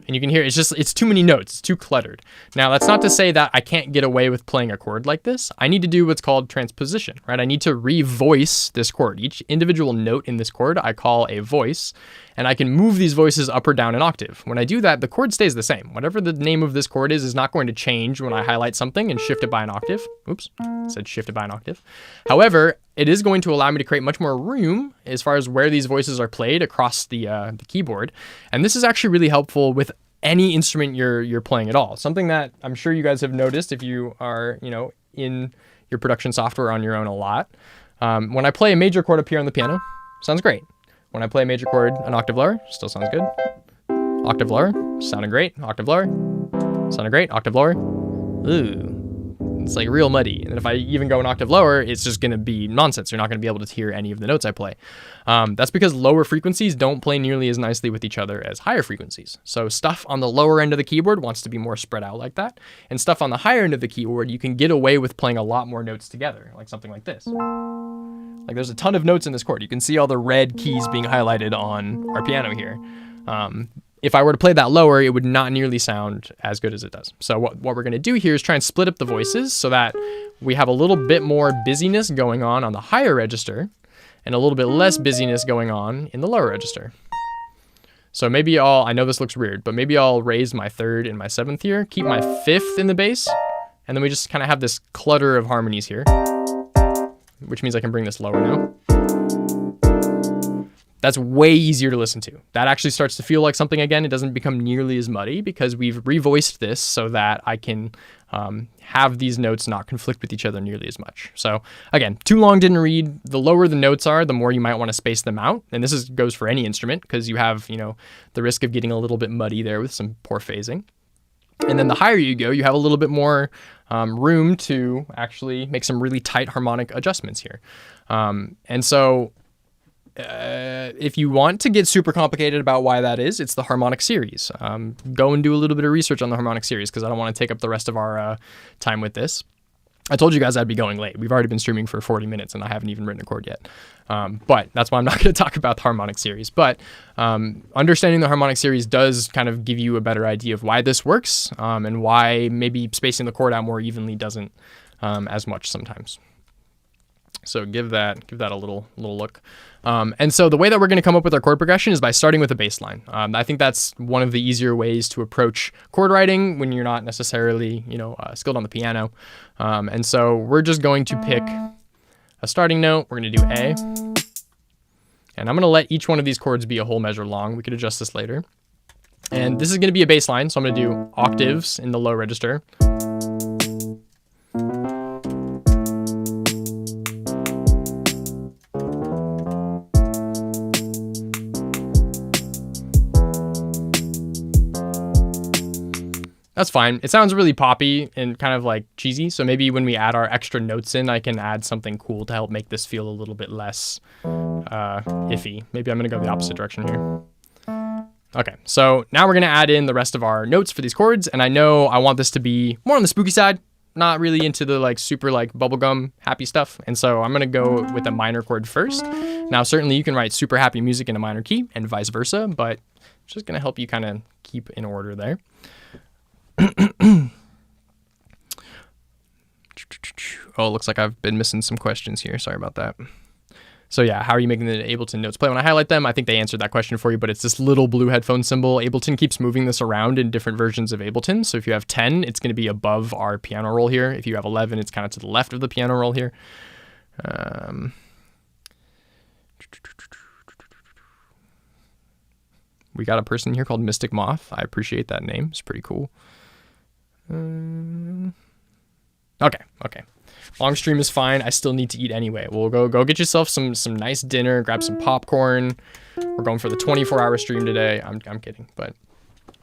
And you can hear it's too many notes. It's too cluttered. Now, that's not to say that I can't get away with playing a chord like this. I need to do what's called transposition, right? I need to revoice this chord. Each individual note in this chord I call a voice, and I can move these voices up or down an octave. When I do that, the chord stays the same. Whatever the name of this chord is not going to change when I highlight something and shift it by an octave. Oops, I said shift it by an octave. However, it is going to allow me to create much more room as far as where these voices are played across the keyboard. And this is actually really helpful with any instrument you're playing at all. Something that I'm sure you guys have noticed if you are, you know, in your production software on your own a lot. When I play a major chord up here on the piano, sounds great. When I play a major chord an octave lower, still sounds good. Octave lower, sounding great. Octave lower, sounding great. Octave lower, ooh. It's like real muddy. And if I even go an octave lower, it's just going to be nonsense. You're not going to be able to hear any of the notes I play. That's because lower frequencies don't play nearly as nicely with each other as higher frequencies. So stuff on the lower end of the keyboard wants to be more spread out like that. And stuff on the higher end of the keyboard, you can get away with playing a lot more notes together, like something like this. Like there's a ton of notes in this chord. You can see all the red keys being highlighted on our piano here. If I were to play that lower, it would not nearly sound as good as it does. So what we're going to do here is try and split up the voices so that we have a little bit more busyness going on the higher register and a little bit less busyness going on in the lower register. So maybe I know this looks weird, but maybe I'll raise my 3rd and my 7th here, keep my 5th in the bass, and then we just kind of have this clutter of harmonies here, which means I can bring this lower now. That's way easier to listen to. That actually starts to feel like something again. It doesn't become nearly as muddy because we've revoiced this so that I can have these notes not conflict with each other nearly as much. So again, too long didn't read. The lower the notes are, the more you might want to space them out. And this goes for any instrument because you have, you know, the risk of getting a little bit muddy there with some poor phasing. And then the higher you go, you have a little bit more room to actually make some really tight harmonic adjustments here. And so if you want to get super complicated about why that is, it's the harmonic series. Go and do a little bit of research on the harmonic series because I don't want to take up the rest of our time with this. I told you guys I'd be going late. We've already been streaming for 40 minutes and I haven't even written a chord yet. But that's why I'm not going to talk about the harmonic series. But understanding the harmonic series does kind of give you a better idea of why this works and why maybe spacing the chord out more evenly doesn't as much sometimes. So give that a little look. And so the way that we're going to come up with our chord progression is by starting with a bass line. I think that's one of the easier ways to approach chord writing when you're not necessarily, skilled on the piano. And so we're just going to pick a starting note. We're going to do A. And I'm going to let each one of these chords be a whole measure long. We could adjust this later. And this is going to be a bass line. So I'm going to do octaves in the low register. That's fine. It sounds really poppy and kind of like cheesy. So maybe when we add our extra notes in, I can add something cool to help make this feel a little bit less iffy. Maybe I'm going to go the opposite direction here. Okay, so now we're going to add in the rest of our notes for these chords. And I know I want this to be more on the spooky side, not really into the super bubblegum happy stuff. And so I'm going to go with a minor chord first. Now, certainly you can write super happy music in a minor key and vice versa, but just going to help you kind of keep in order there. Oh, it looks like I've been missing some questions here. Sorry about that. So yeah, how are you making the Ableton notes play? When I highlight them, I think they answered that question for you, but it's this little blue headphone symbol. Ableton keeps moving this around in different versions of Ableton. So if you have 10, it's going to be above our piano roll here. If you have 11, it's kind of to the left of the piano roll here. We got a person here called Mystic Moth. I appreciate that name. It's pretty cool. Okay. Long stream is fine. I still need to eat anyway. We'll go get yourself some nice dinner, grab some popcorn. We're going for the 24-hour stream today. I'm kidding, but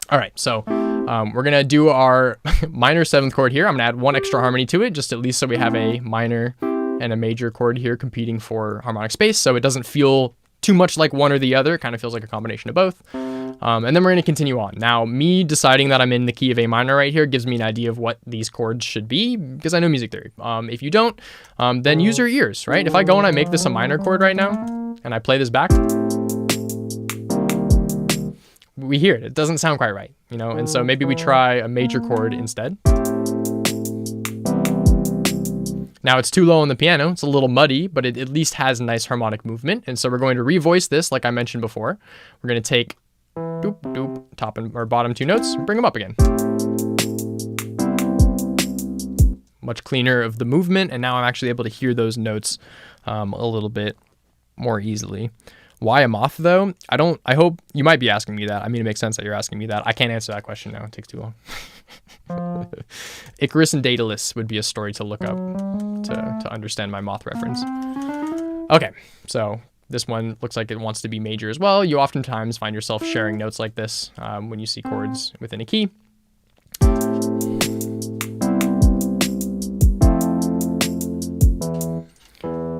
all right. So we're gonna do our minor 7th chord here. I'm gonna add 1 extra harmony to it, just at least so we have a minor and a major chord here competing for harmonic space, so it doesn't feel too much like one or the other. It kind of feels like a combination of both. And then we're going to continue on. Now, me deciding that I'm in the key of A minor right here gives me an idea of what these chords should be, because I know music theory. If you don't, then use your ears, right? If I go and I make this a minor chord right now, and I play this back, we hear it. It doesn't sound quite right, you know? And so maybe we try a major chord instead. Now it's too low on the piano. It's a little muddy, but it at least has nice harmonic movement. And so we're going to revoice this, like I mentioned before. We're going to take doop, doop, top and or bottom 2 notes, and bring them up again. Much cleaner of the movement, and now I'm actually able to hear those notes a little bit more easily. Why a moth though? I hope you might be asking me that. I mean, it makes sense that you're asking me that. I can't answer that question now. It takes too long. Icarus and Daedalus would be a story to look up to understand my moth reference. Okay, so this one looks like it wants to be major as well. You oftentimes find yourself sharing notes like this when you see chords within a key.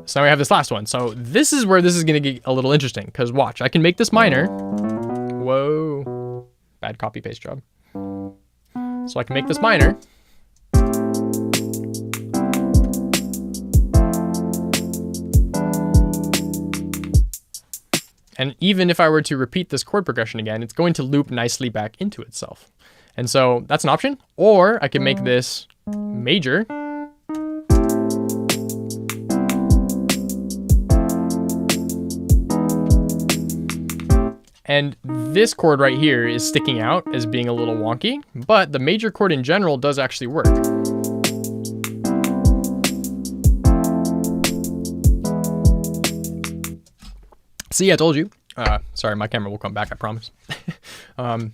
So now we have this last one. So this is where this is going to get a little interesting, because watch, I can make this minor. Whoa, bad copy paste job. So I can make this minor. And even if I were to repeat this chord progression again, it's going to loop nicely back into itself. And so that's an option. Or I can make this major. And this chord right here is sticking out as being a little wonky, but the major chord in general does actually work. See, I told you. Sorry, my camera will come back, I promise. And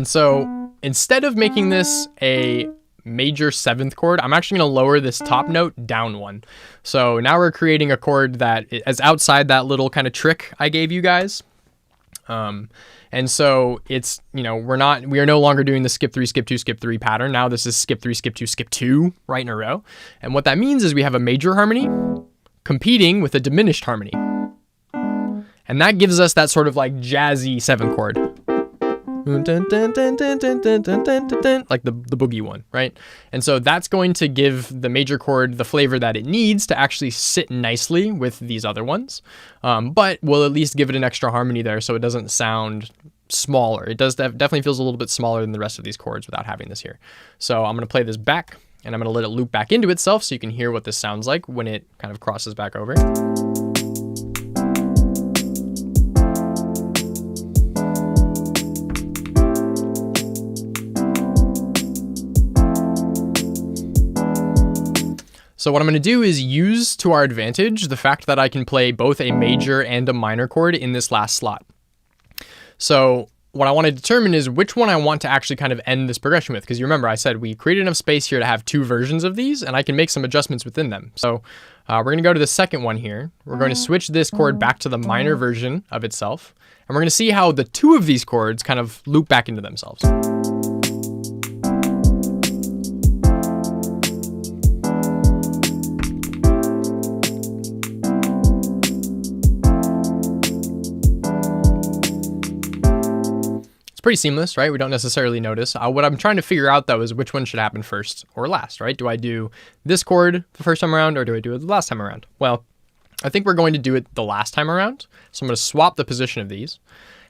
so instead of making this a major 7th chord, I'm actually going to lower this top note down 1. So now we're creating a chord that is outside that little kind of trick I gave you guys. And so it's, you know, we are no longer doing the skip 3, skip 2, skip 3 pattern. Now this is skip 3, skip 2, skip 2 right in a row. And what that means is we have a major harmony competing with a diminished harmony. And that gives us that sort of like jazzy 7th chord. Like the boogie one, right? And so that's going to give the major chord the flavor that it needs to actually sit nicely with these other ones. But we'll at least give it an extra harmony there so it doesn't sound smaller. It does definitely feels a little bit smaller than the rest of these chords without having this here. So I'm going to play this back and I'm going to let it loop back into itself so you can hear what this sounds like when it kind of crosses back over. So what I'm going to do is use to our advantage the fact that I can play both a major and a minor chord in this last slot. So what I want to determine is which one I want to actually kind of end this progression with, because you remember I said we created enough space here to have 2 versions of these, and I can make some adjustments within them. So we're going to go to the second one here. We're going to switch this chord back to the minor version of itself, and we're going to see how the 2 of these chords kind of loop back into themselves. Pretty seamless, right? We don't necessarily notice. What I'm trying to figure out though is which one should happen first or last, right? Do I do this chord the first time around or do I do it the last time around? Well, I think we're going to do it the last time around. So I'm going to swap the position of these.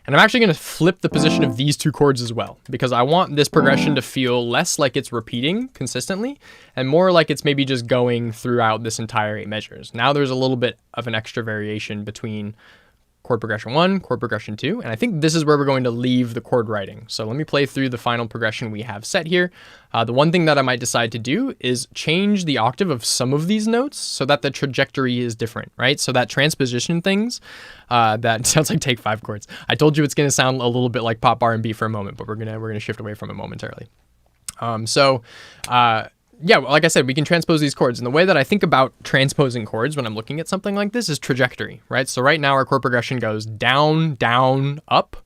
And I'm actually going to flip the position of these two chords as well, because I want this progression to feel less like it's repeating consistently and more like it's maybe just going throughout this entire 8 measures. Now there's a little bit of an extra variation between chord progression 1, chord progression 2, and I think this is where we're going to leave the chord writing. So let me play through the final progression we have set here. The one thing that I might decide to do is change the octave of some of these notes so that the trajectory is different, right? So that transposition things, that sounds like Take 5 chords. I told you it's going to sound a little bit like pop R&B for a moment, but we're gonna shift away from it momentarily. Yeah, like I said, we can transpose these chords. And the way that I think about transposing chords when I'm looking at something like this is trajectory, right? So right now our chord progression goes down, down, up,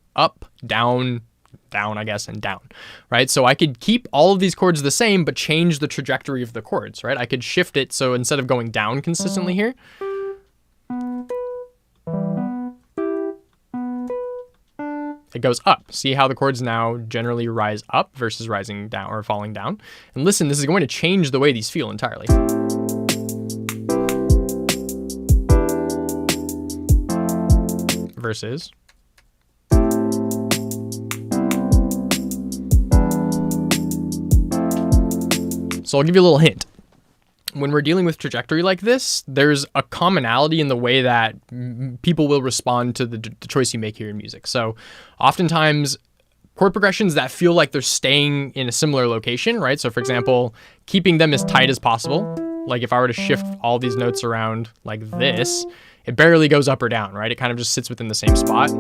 down, down, I guess, and down, right? So I could keep all of these chords the same, but change the trajectory of the chords, right? I could shift it. So instead of going down consistently here, it goes up. See how the chords now generally rise up versus rising down or falling down. And listen, this is going to change the way these feel entirely. Versus. So I'll give you a little hint. When we're dealing with trajectory like this, there's a commonality in the way that people will respond to the choice you make here in music. So oftentimes chord progressions that feel like they're staying in a similar location, right? So for example, keeping them as tight as possible. Like if I were to shift all these notes around like this, it barely goes up or down, right? It kind of just sits within the same spot.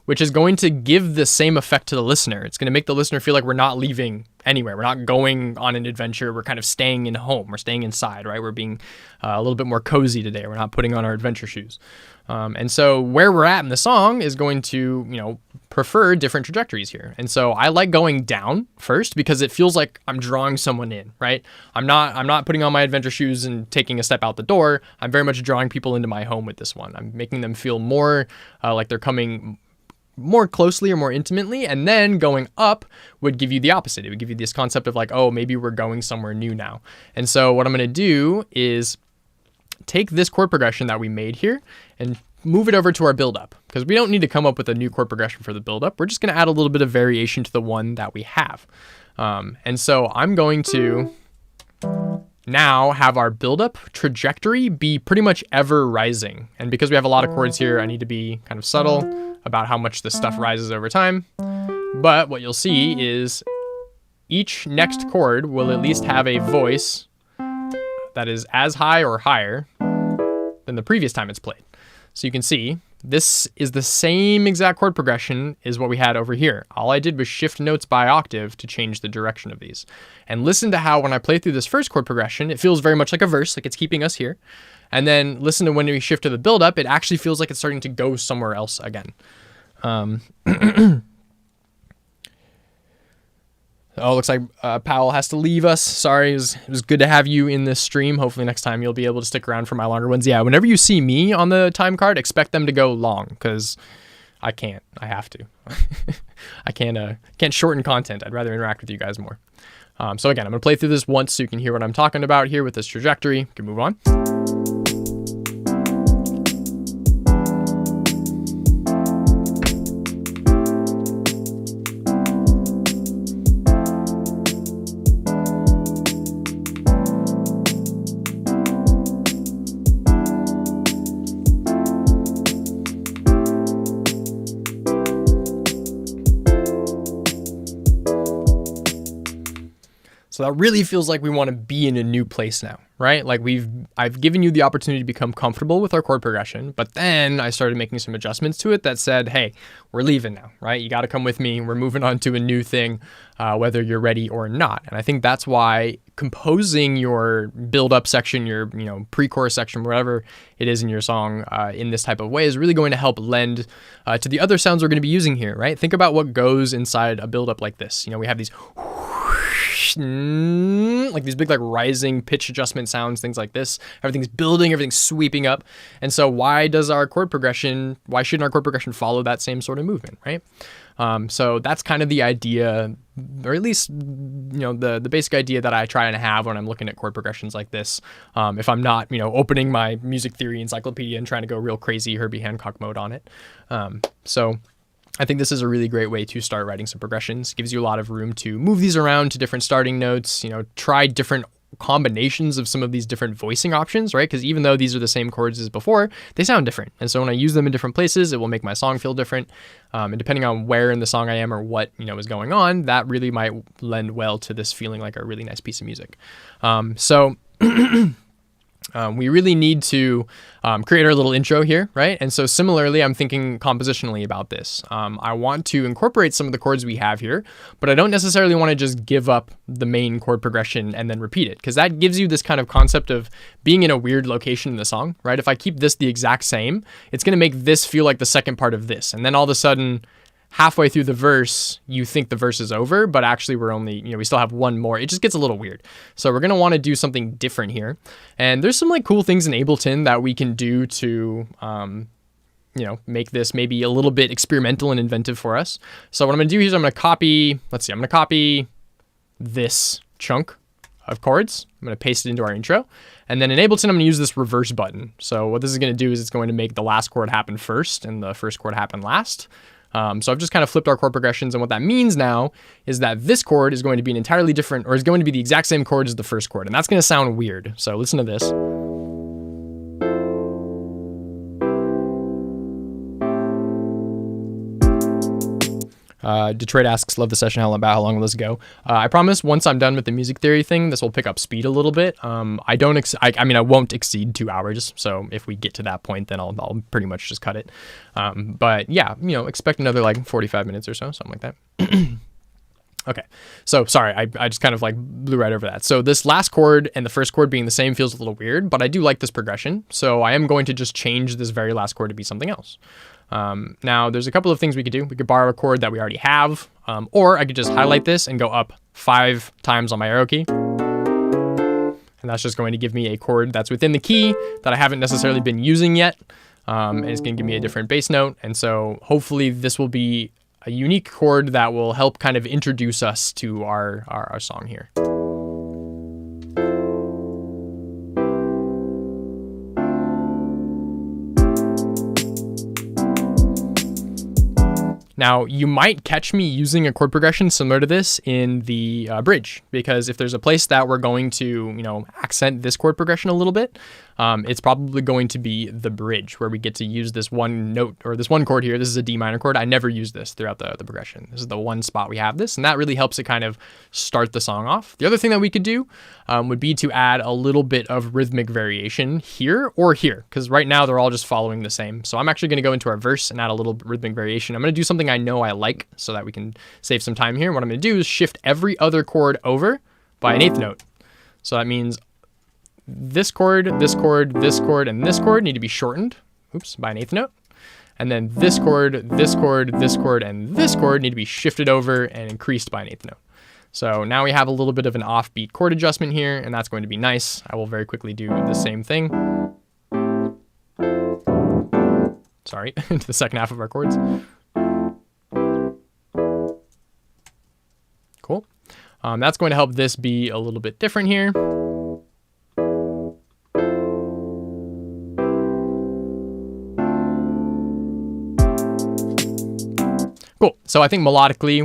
Which is going to give the same effect to the listener. It's going to make the listener feel like we're not leaving anywhere. We're not going on an adventure. We're kind of staying in home. We're staying inside, right? We're being a little bit more cozy today. We're not putting on our adventure shoes. And so where we're at in the song is going to, prefer different trajectories here. And so I like going down first because it feels like I'm drawing someone in, right? I'm not putting on my adventure shoes and taking a step out the door. I'm very much drawing people into my home with this one. I'm making them feel more like they're coming more closely or more intimately, and then going up would give you the opposite. It would give you this concept of like, oh, maybe we're going somewhere new now. And so what I'm going to do is take this chord progression that we made here and move it over to our build-up, because we don't need to come up with a new chord progression for the build-up. We're just going to add a little bit of variation to the one that we have. And so I'm going to now have our build-up trajectory be pretty much ever rising. And because we have a lot of chords here, I need to be kind of subtle about how much this stuff rises over time. But what you'll see is each next chord will at least have a voice that is as high or higher than the previous time it's played. So you can see this is the same exact chord progression as what we had over here. All I did was shift notes by octave to change the direction of these. And listen to how when I play through this first chord progression, it feels very much like a verse, like it's keeping us here. And then listen to when we shift to the build-up, it actually feels like it's starting to go somewhere else again. Oh, looks like Powell has to leave us. Sorry, it was good to have you in this stream. Hopefully next time you'll be able to stick around for my longer ones. Yeah, whenever you see me on the time card, expect them to go long, because I can't. I have to. I can't shorten content. I'd rather interact with you guys more. So again, I'm going to play through this once so you can hear what I'm talking about here with this trajectory. We can move on. So that really feels like we want to be in a new place now, right? Like I've given you the opportunity to become comfortable with our chord progression, but then I started making some adjustments to it that said, hey, we're leaving now, right? You got to come with me. We're moving on to a new thing, whether you're ready or not. And I think that's why composing your build-up section, your pre-chorus section, whatever it is in your song, in this type of way is really going to help lend to the other sounds we're going to be using here, right? Think about what goes inside a build-up like this. We have these like these big like rising pitch adjustment sounds, things like this. Everything's building, everything's sweeping up. And so why shouldn't our chord progression follow that same sort of movement, right? So that's kind of the idea, or at least, the basic idea that I try and have when I'm looking at chord progressions like this. If I'm not, opening my music theory encyclopedia and trying to go real crazy Herbie Hancock mode on it. So I think this is a really great way to start writing some progressions. It gives you a lot of room to move these around to different starting notes, try different combinations of some of these different voicing options, right? Because even though these are the same chords as before, they sound different. And so when I use them in different places, it will make my song feel different. And depending on where in the song I am or what, is going on, that really might lend well to this feeling like a really nice piece of music. We really need to create our little intro here, right? And so similarly, I'm thinking compositionally about this. I want to incorporate some of the chords we have here, but I don't necessarily want to just give up the main chord progression and then repeat it, because that gives you this kind of concept of being in a weird location in the song, right? If I keep this the exact same, it's going to make this feel like the second part of this. And then all of a sudden, halfway through the verse, you think the verse is over, but actually we're only, we still have one more. It just gets a little weird. So we're going to want to do something different here. And there's some like cool things in Ableton that we can do to, make this maybe a little bit experimental and inventive for us. So what I'm going to do here is I'm going to copy this chunk of chords. I'm going to paste it into our intro. And then in Ableton, I'm going to use this reverse button. So what this is going to do is it's going to make the last chord happen first and the first chord happen last. So I've just kind of flipped our chord progressions, and what that means now is that this chord is going to be an entirely different, or is going to be the exact same chord as the first chord, and that's going to sound weird. So listen to this. Detroit asks, love the session, how long will this go? I promise once I'm done with the music theory thing, this will pick up speed a little bit. I won't exceed 2 hours. So if we get to that point, then I'll pretty much just cut it. But yeah, expect another like 45 minutes or so, something like that. Okay, so sorry, I just kind of like blew right over that. So this last chord and the first chord being the same feels a little weird, but I do like this progression. So I am going to just change this very last chord to be something else. Now there's a couple of things we could do. We could borrow a chord that we already have, or I could just highlight this and go up 5 times on my arrow key. And that's just going to give me a chord that's within the key that I haven't necessarily been using yet. And it's going to give me a different bass note. And so hopefully this will be a unique chord that will help kind of introduce us to our song here. Now, you might catch me using a chord progression similar to this in the bridge, because if there's a place that we're going to, accent this chord progression a little bit, it's probably going to be the bridge, where we get to use this one note or this one chord here. This is a D minor chord. I never use this throughout the progression. This is the one spot we have this, and that really helps it kind of start the song off. The other thing that we could do would be to add a little bit of rhythmic variation here or here, because right now they're all just following the same. So I'm actually going to go into our verse and add a little rhythmic variation. I'm going to do something I know I like so that we can save some time here. What I'm going to do is shift every other chord over by an eighth note. So that means this chord, this chord, this chord, and this chord need to be shortened, by an eighth note. And then this chord, this chord, this chord, and this chord need to be shifted over and increased by an eighth note. So now we have a little bit of an offbeat chord adjustment here, and that's going to be nice. I will very quickly do the same thing. Sorry, into the second half of our chords. Cool. That's going to help this be a little bit different here. Cool. So I think melodically,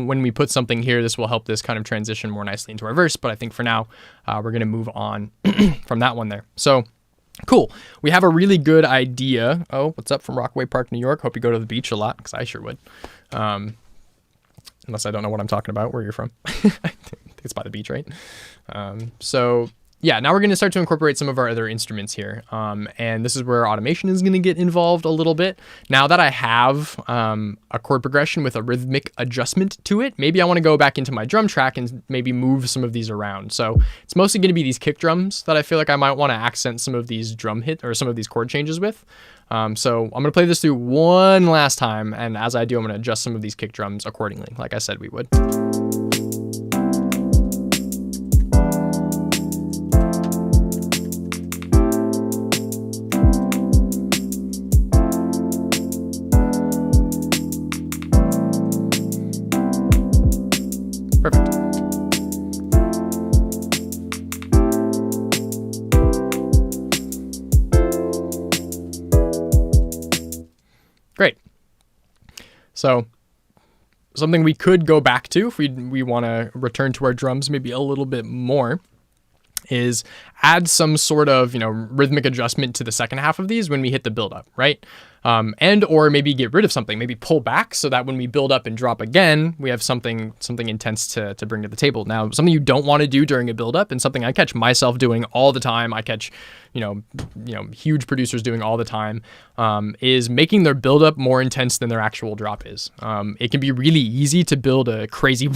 when we put something here, this will help this kind of transition more nicely into our verse. But I think for now, we're going to move on from that one there. So cool. We have a really good idea. Oh, what's up from Rockaway Park, New York? Hope you go to the beach a lot, because I sure would. Unless I don't know what I'm talking about, where you're from. I think it's by the beach, right? So yeah, now we're going to start to incorporate some of our other instruments here. And this is where automation is going to get involved a little bit. Now that I have a chord progression with a rhythmic adjustment to it, maybe I want to go back into my drum track and maybe move some of these around. So it's mostly going to be these kick drums that I feel like I might want to accent some of these drum hit or some of these chord changes with. So I'm going to play this through one last time. And as I do, I'm going to adjust some of these kick drums accordingly, like I said we would. Great. So something we could go back to if we want to return to our drums maybe a little bit more is add some sort of, rhythmic adjustment to the second half of these when we hit the build up, right? And or maybe get rid of something, maybe pull back so that when we build up and drop again, we have something intense to bring to the table. Now, something you don't want to do during a build up, and something I catch myself doing all the time, I catch huge producers doing all the time, is making their build up more intense than their actual drop is. It can be really easy to build a crazy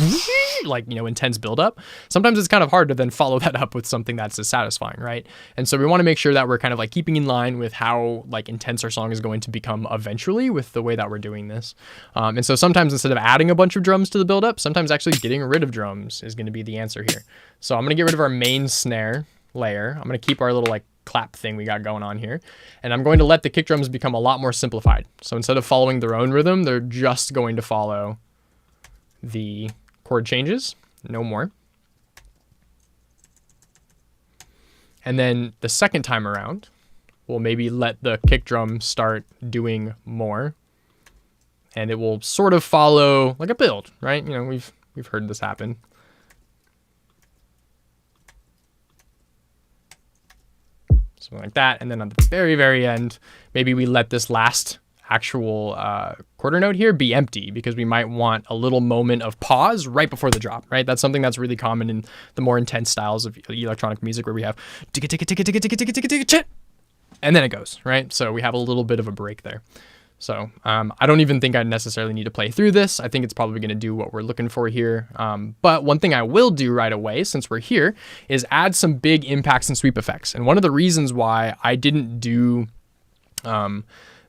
intense build up. Sometimes it's kind of hard to then follow that up with something that's as satisfying, right? And so we want to make sure that we're kind of keeping in line with how intense our song is going to become eventually with the way that we're doing this. And so sometimes instead of adding a bunch of drums to the build up, sometimes actually getting rid of drums is going to be the answer here. So I'm going to get rid of our main snare layer. I'm going to keep our little clap thing we got going on here. And I'm going to let the kick drums become a lot more simplified. So instead of following their own rhythm, they're just going to follow the chord changes, no more. And then the second time around, we'll maybe let the kick drum start doing more, and it will sort of follow like a build, right? We've heard this happen. Something like that. And then at the very, very end, maybe we let this last actual quarter note here be empty, because we might want a little moment of pause right before the drop, right? That's something that's really common in the more intense styles of electronic music, where we have and then it goes, right? So we have a little bit of a break there. So I don't even think I necessarily need to play through this. I think it's probably going to do what we're looking for here. But one thing I will do right away, since we're here, is add some big impacts and sweep effects. And one of the reasons why I didn't do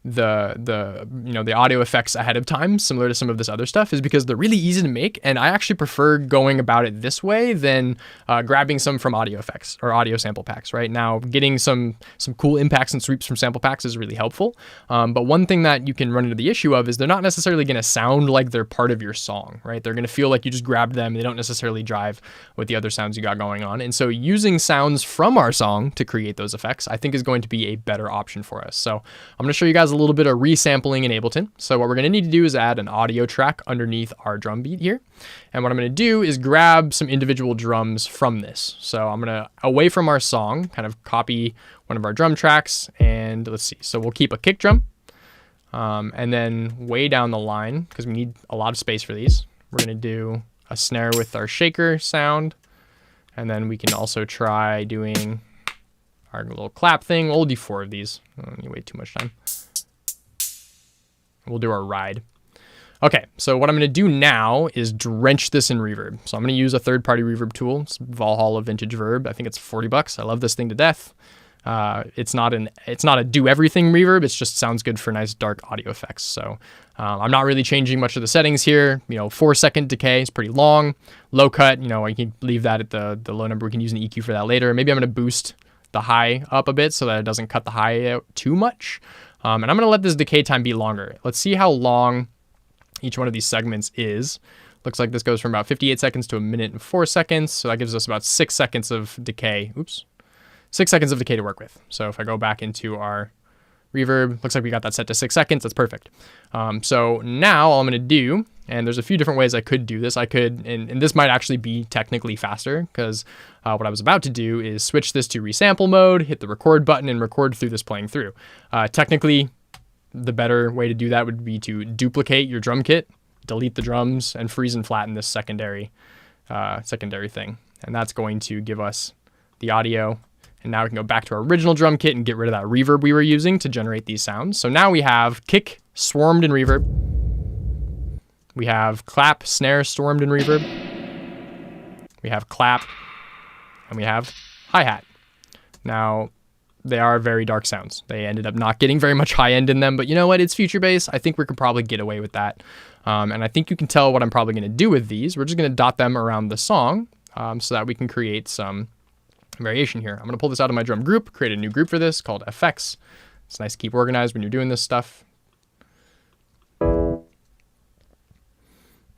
the audio effects ahead of time, similar to some of this other stuff, is because they're really easy to make, and I actually prefer going about it this way than grabbing some from audio effects or audio sample packs. Right now, getting some cool impacts and sweeps from sample packs is really helpful. But one thing that you can run into the issue of is they're not necessarily going to sound like they're part of your song, right? They're going to feel like you just grabbed them. They don't necessarily drive with the other sounds you got going on. And so using sounds from our song to create those effects, I think, is going to be a better option for us. So I'm going to show you guys a little bit of resampling in Ableton. So what we're going to need to do is add an audio track underneath our drum beat here. And what I'm going to do is grab some individual drums from this. So I'm going to, away from our song, kind of copy one of our drum tracks, and let's see. So we'll keep a kick drum. And then way down the line, because we need a lot of space for these, we're going to do a snare with our shaker sound. And then we can also try doing our little clap thing. We'll do 4 of these. I don't need to wait too much time. We'll do our ride. Okay, so what I'm going to do now is drench this in reverb. So I'm going to use a third-party reverb tool. It's Valhalla Vintage Verb. I think it's $40. I love this thing to death. It's not a do-everything reverb. It just sounds good for nice dark audio effects. So I'm not really changing much of the settings here. 4-second decay is pretty long. Low cut, I can leave that at the low number. We can use an EQ for that later. Maybe I'm going to boost the high up a bit so that it doesn't cut the high out too much. And I'm going to let this decay time be longer. Let's see how long each one of these segments is. Looks like this goes from about 58 seconds to 1 minute and 4 seconds. So that gives us about 6 seconds of decay. 6 seconds of decay to work with. So if I go back into our reverb, looks like we got that set to 6 seconds. That's perfect. So now all I'm going to do, and there's a few different ways I could do this. I could, and this might actually be technically faster, because what I was about to do is switch this to resample mode, hit the record button, and record through this playing through. Technically, the better way to do that would be to duplicate your drum kit, delete the drums, and freeze and flatten this secondary thing. And that's going to give us the audio. And now we can go back to our original drum kit and get rid of that reverb we were using to generate these sounds. So now we have kick swarmed in reverb. We have clap, snare swarmed in reverb. We have clap, and we have hi-hat. Now, they are very dark sounds. They ended up not getting very much high end in them, but you know what? It's future bass. I think we could probably get away with that. And I think you can tell what I'm probably going to do with these. We're just going to dot them around the song so that we can create some variation here. I'm going to pull this out of my drum group, create a new group for this called effects. It's nice to keep organized when you're doing this stuff.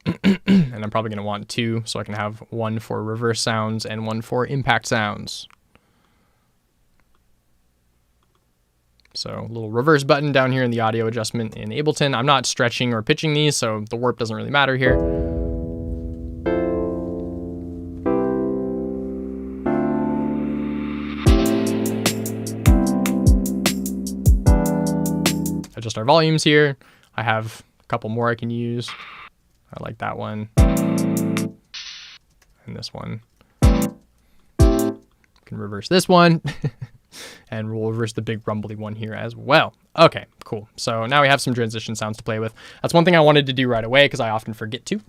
And I'm probably going to want 2, so I can have 1 for reverse sounds and 1 for impact sounds. So a little reverse button down here in the audio adjustment in Ableton. I'm not stretching or pitching these, so the warp doesn't really matter here. Adjust our volumes here. I have a couple more I can use. I like that one. And this one. Can reverse this one. And we'll reverse the big rumbly one here as well. Okay, cool. So now we have some transition sounds to play with. That's one thing I wanted to do right away because I often forget to.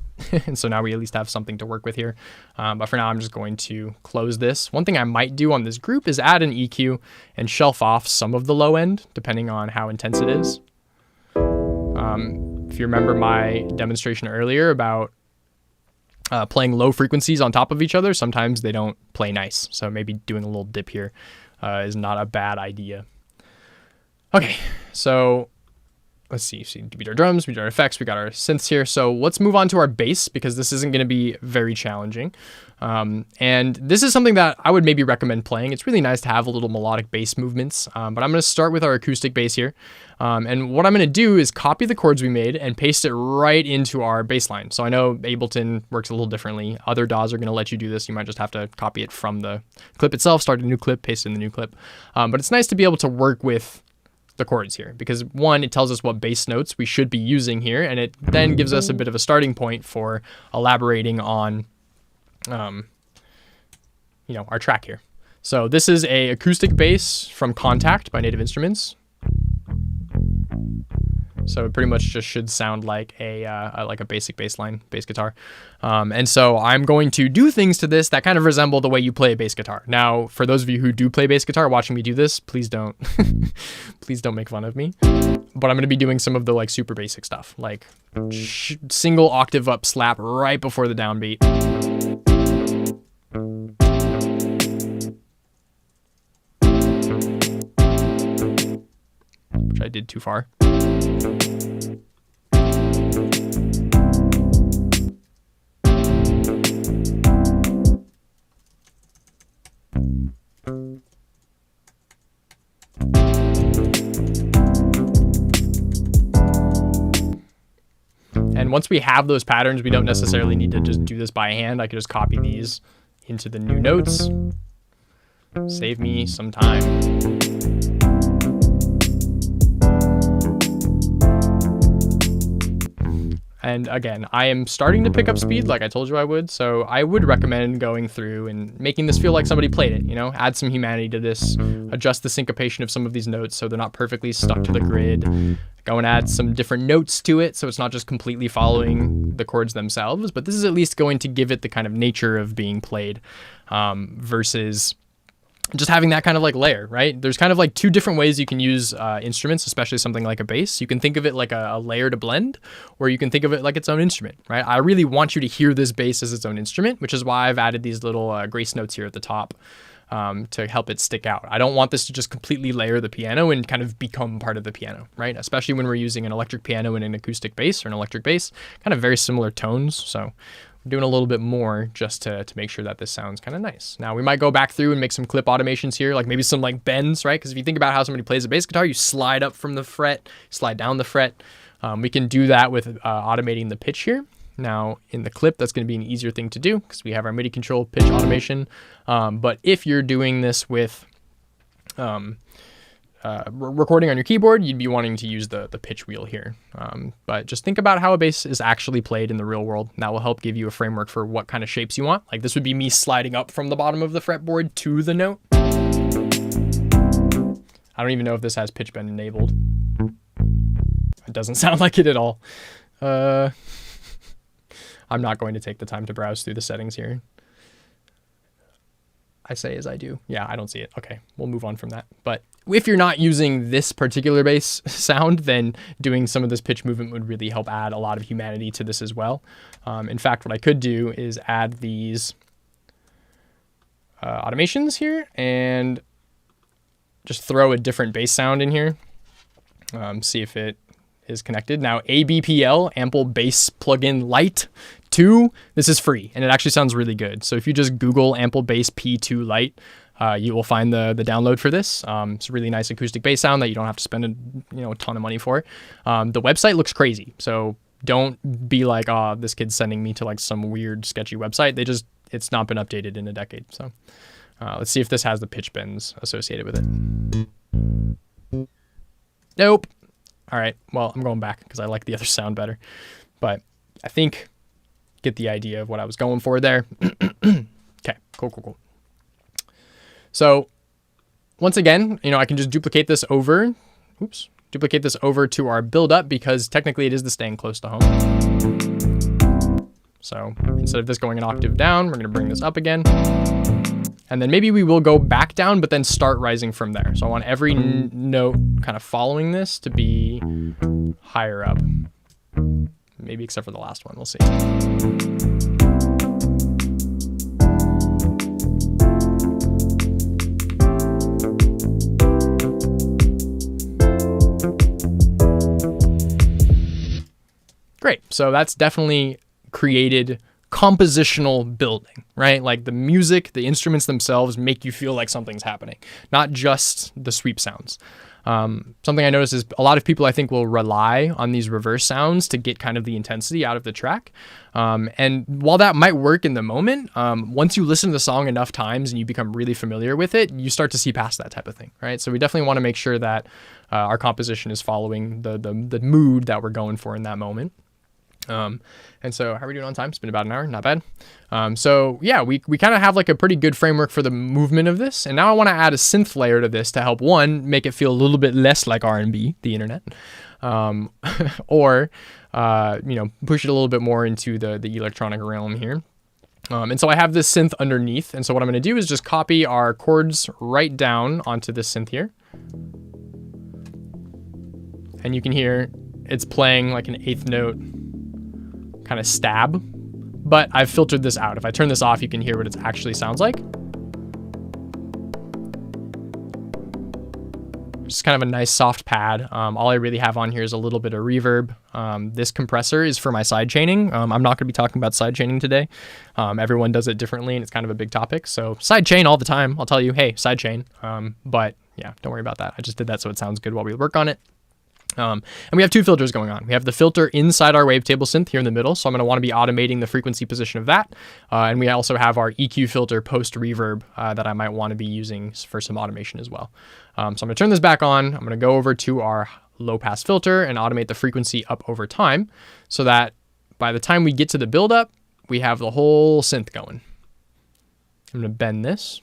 And so now we at least have something to work with here. But for now, I'm just going to close this. One thing I might do on this group is add an EQ and shelf off some of the low end, depending on how intense it is. If you remember my demonstration earlier about playing low frequencies on top of each other, sometimes they don't play nice. So maybe doing a little dip here is not a bad idea. Okay, so let's see. So we beat our drums, we beat our effects, we got our synths here. So let's move on to our bass because this isn't going to be very challenging. And this is something that I would maybe recommend playing. It's really nice to have a little melodic bass movements. But I'm going to start with our acoustic bass here. And what I'm going to do is copy the chords we made and paste it right into our bass line. So I know Ableton works a little differently. Other DAWs are going to let you do this. You might just have to copy it from the clip itself, start a new clip, paste it in the new clip. But it's nice to be able to work with the chords here because one, it tells us what bass notes we should be using here, and it then gives us a bit of a starting point for elaborating on our track here. So this is a acoustic bass from Contact by Native Instruments. So it pretty much just should sound like a basic bass line, bass guitar. And so I'm going to do things to this that kind of resemble the way you play a bass guitar. Now, for those of you who do play bass guitar watching me do this, please don't, please don't make fun of me. But I'm going to be doing some of the like super basic stuff, like single octave up slap right before the downbeat. Which I did too far. And once we have those patterns, we don't necessarily need to just do this by hand. I could just copy these into the new notes. Save me some time. And again, I am starting to pick up speed like I told you I would. So I would recommend going through and making this feel like somebody played it, add some humanity to this, adjust the syncopation of some of these notes so they're not perfectly stuck to the grid. Go and add some different notes to it so it's not just completely following the chords themselves, but this is at least going to give it the kind of nature of being played versus just having that kind of like layer, right? There's kind of like two different ways you can use instruments, especially something like a bass. You can think of it like a layer to blend, or you can think of it like its own instrument, right? I really want you to hear this bass as its own instrument, which is why I've added these little grace notes here at the top to help it stick out. I don't want this to just completely layer the piano and kind of become part of the piano, right? Especially when we're using an electric piano and an acoustic bass or an electric bass, kind of very similar tones. So doing a little bit more just to make sure that this sounds kind of nice. Now we might go back through and make some clip automations here, like maybe some like bends, right? Because if you think about how somebody plays a bass guitar, you slide up from the fret, slide down the fret. We can do that with automating the pitch here. Now in the clip, that's going to be an easier thing to do because we have our MIDI control pitch automation. But if you're doing this with recording on your keyboard, you'd be wanting to use the pitch wheel here. But just think about how a bass is actually played in the real world. That will help give you a framework for what kind of shapes you want. Like this would be me sliding up from the bottom of the fretboard to the note. I don't even know if this has pitch bend enabled. It doesn't sound like it at all. I'm not going to take the time to browse through the settings here. I say as I do. Yeah, I don't see it. Okay, we'll move on from that. But if you're not using this particular bass sound, then doing some of this pitch movement would really help add a lot of humanity to this as well. In fact, what I could do is add these automations here and just throw a different bass sound in here. See if it is connected. Now, ABPL, Ample Bass Plugin Lite P2, this is free, and it actually sounds really good. So if you just Google Ample Bass P2 Lite, you will find the download for this. It's a really nice acoustic bass sound that you don't have to spend a ton of money for. The website looks crazy, so don't be like, oh, this kid's sending me to like some weird sketchy website. It's not been updated in a decade. So let's see if this has the pitch bends associated with it. Nope. All right, well, I'm going back because I like the other sound better, but I think get the idea of what I was going for there. Okay, cool. So once again, I can just duplicate this over to our build up, because technically it is the staying close to home. So instead of this going an octave down, we're going to bring this up again. And then maybe we will go back down, but then start rising from there. So I want every note kind of following this to be higher up. Maybe except for the last one. We'll see. Great. So that's definitely created compositional building, right? Like the music, the instruments themselves make you feel like something's happening, not just the sweep sounds. Something I noticed is a lot of people, I think, will rely on these reverse sounds to get kind of the intensity out of the track. And while that might work in the moment, once you listen to the song enough times and you become really familiar with it, you start to see past that type of thing, right? So we definitely want to make sure that our composition is following the mood that we're going for in that moment. And so how are we doing on time? It's been about an hour, not bad. So yeah, we kind of have like a pretty good framework for the movement of this. And now I want to add a synth layer to this to help, one, make it feel a little bit less like R&B, the internet, or, push it a little bit more into the electronic realm here. And so I have this synth underneath. And so what I'm going to do is just copy our chords right down onto this synth here. And you can hear it's playing like an eighth note kind of stab, but I've filtered this out. If I turn this off, you can hear what it actually sounds like. Just kind of a nice soft pad. All I really have on here is a little bit of reverb. This compressor is for my side chaining. I'm not going to be talking about side chaining today. Everyone does it differently, and it's kind of a big topic. So side chain all the time. I'll tell you, hey, side chain. But yeah, don't worry about that. I just did that so it sounds good while we work on it. And we have two filters going on. We have the filter inside our wavetable synth here in the middle, so I'm going to want to be automating the frequency position of that. And we also have our EQ filter post reverb that I might want to be using for some automation as well. So I'm going to turn this back on. I'm going to go over to our low pass filter and automate the frequency up over time, so that by the time we get to the build up, we have the whole synth going. I'm going to bend this.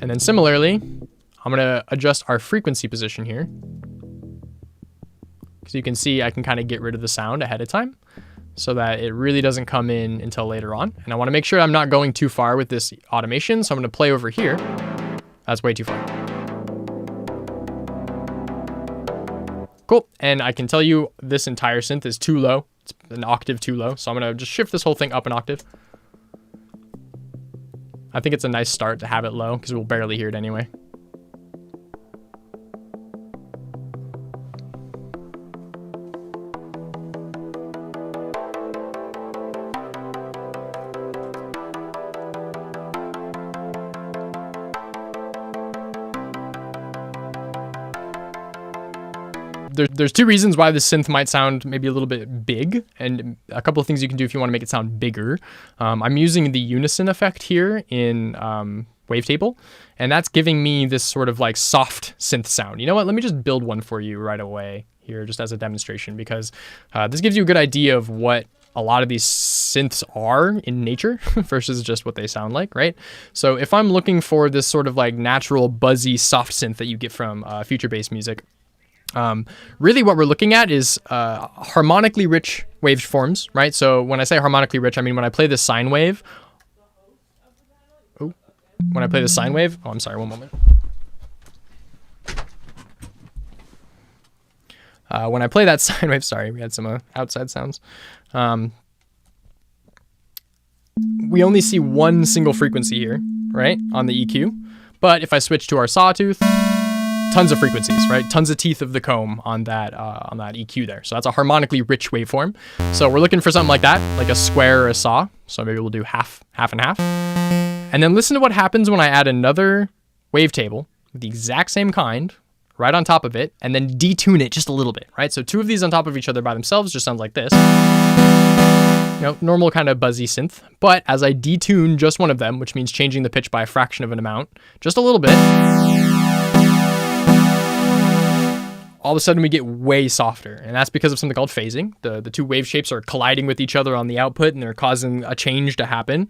And then similarly, I'm going to adjust our frequency position here. So you can see I can kind of get rid of the sound ahead of time so that it really doesn't come in until later on. And I want to make sure I'm not going too far with this automation. So I'm going to play over here. That's way too far. Cool. And I can tell you this entire synth is too low. It's an octave too low. So I'm going to just shift this whole thing up an octave. I think it's a nice start to have it low because we'll barely hear it anyway. There's two reasons why this synth might sound maybe a little bit big, and a couple of things you can do if you want to make it sound bigger. I'm using the unison effect here in Wavetable, and that's giving me this sort of like soft synth sound. You know what? Let me just build one for you right away here just as a demonstration, because this gives you a good idea of what a lot of these synths are in nature versus just what they sound like, right? So if I'm looking for this sort of like natural buzzy soft synth that you get from future-based music, really what we're looking at is harmonically rich waveforms, right? So when I say harmonically rich, I mean when I play this sine wave. Oh, when I play the sine wave. Oh, I'm sorry, one moment. When I play that sine wave, sorry, we had some outside sounds. We only see one single frequency here, right, on the EQ. But if I switch to our sawtooth, tons of frequencies, right? Tons of teeth of the comb on that EQ there. So that's a harmonically rich waveform. So we're looking for something like that, like a square or a saw. So maybe we'll do half, half and half. And then listen to what happens when I add another wavetable with the exact same kind right on top of it, and then detune it just a little bit, right? So two of these on top of each other by themselves just sounds like this. You know, normal kind of buzzy synth. But as I detune just one of them, which means changing the pitch by a fraction of an amount, just a little bit, all of a sudden we get way softer. And that's because of something called phasing. The two wave shapes are colliding with each other on the output, and they're causing a change to happen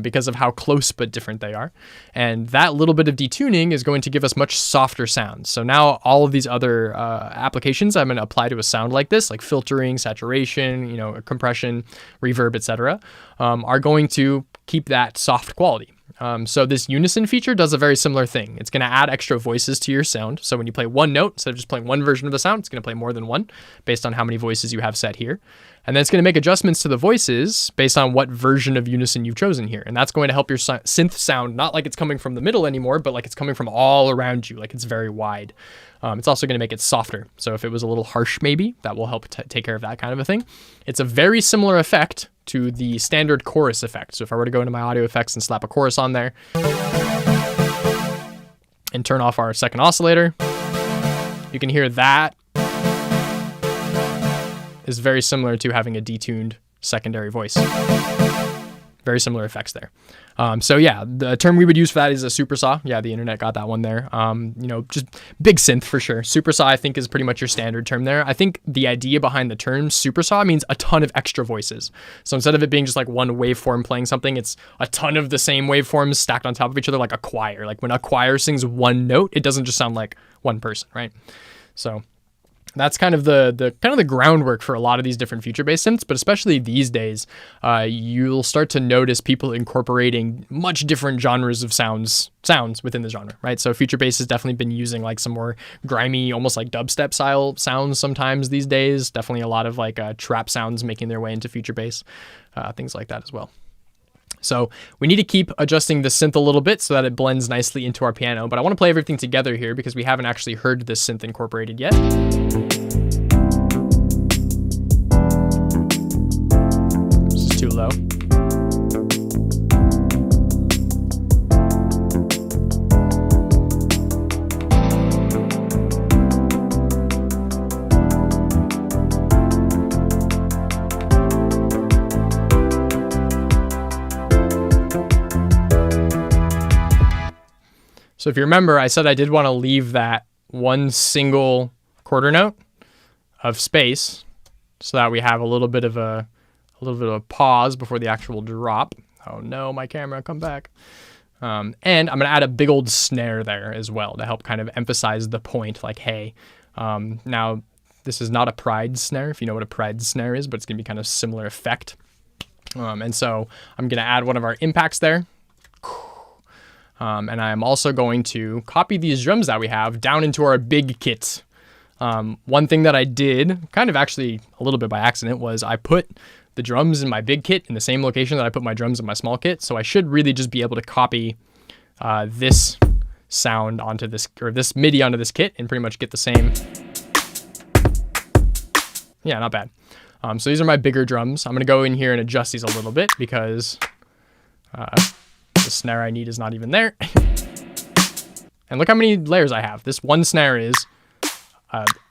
because of how close but different they are. And that little bit of detuning is going to give us much softer sounds. So now all of these other applications I'm going to apply to a sound like this, like filtering, saturation, you know, compression, reverb, etc., are going to keep that soft quality. So this unison feature does a very similar thing. It's going to add extra voices to your sound. So when you play one note, instead of just playing one version of the sound, it's going to play more than one based on how many voices you have set here. And then it's going to make adjustments to the voices based on what version of unison you've chosen here. And that's going to help your synth sound, not like it's coming from the middle anymore, but like it's coming from all around you, like it's very wide. It's also going to make it softer. So if it was a little harsh, maybe, that will help take care of that kind of a thing. It's a very similar effect to the standard chorus effect. So if I were to go into my audio effects and slap a chorus on there and turn off our second oscillator, you can hear that is very similar to having a detuned secondary voice. Very similar effects there. So yeah, the term we would use for that is a supersaw. Yeah, the internet got that one there. You know, just big synth for sure. Supersaw, I think, is pretty much your standard term there. I think the idea behind the term supersaw means a ton of extra voices. So instead of it being just like one waveform playing something, it's a ton of the same waveforms stacked on top of each other like a choir. Like when a choir sings one note, it doesn't just sound like one person, right? So that's kind of the groundwork for a lot of these different future-based synths, but especially these days, you'll start to notice people incorporating much different genres of sounds within the genre, right? So future-based has definitely been using like some more grimy, almost like dubstep style sounds sometimes these days. Definitely a lot of like trap sounds making their way into future-based, things like that as well. So we need to keep adjusting the synth a little bit so that it blends nicely into our piano, but I want to play everything together here because we haven't actually heard this synth incorporated yet. This is too low. So if you remember, I said I did want to leave that one single quarter note of space so that we have a little bit of a pause before the actual drop. Oh no, my camera, come back. And I'm going to add a big old snare there as well to help kind of emphasize the point, like, hey, now this is not a pride snare, if you know what a pride snare is, but it's going to be kind of similar effect. And so I'm going to add one of our impacts there. And I'm also going to copy these drums that we have down into our big kit. One thing that I did, kind of actually a little bit by accident, was I put the drums in my big kit in the same location that I put my drums in my small kit. So I should really just be able to copy this sound onto this, or this MIDI onto this kit and pretty much get the same. Yeah, not bad. So these are my bigger drums. I'm going to go in here and adjust these a little bit because the snare I need is not even there. And look how many layers I have. This one snare is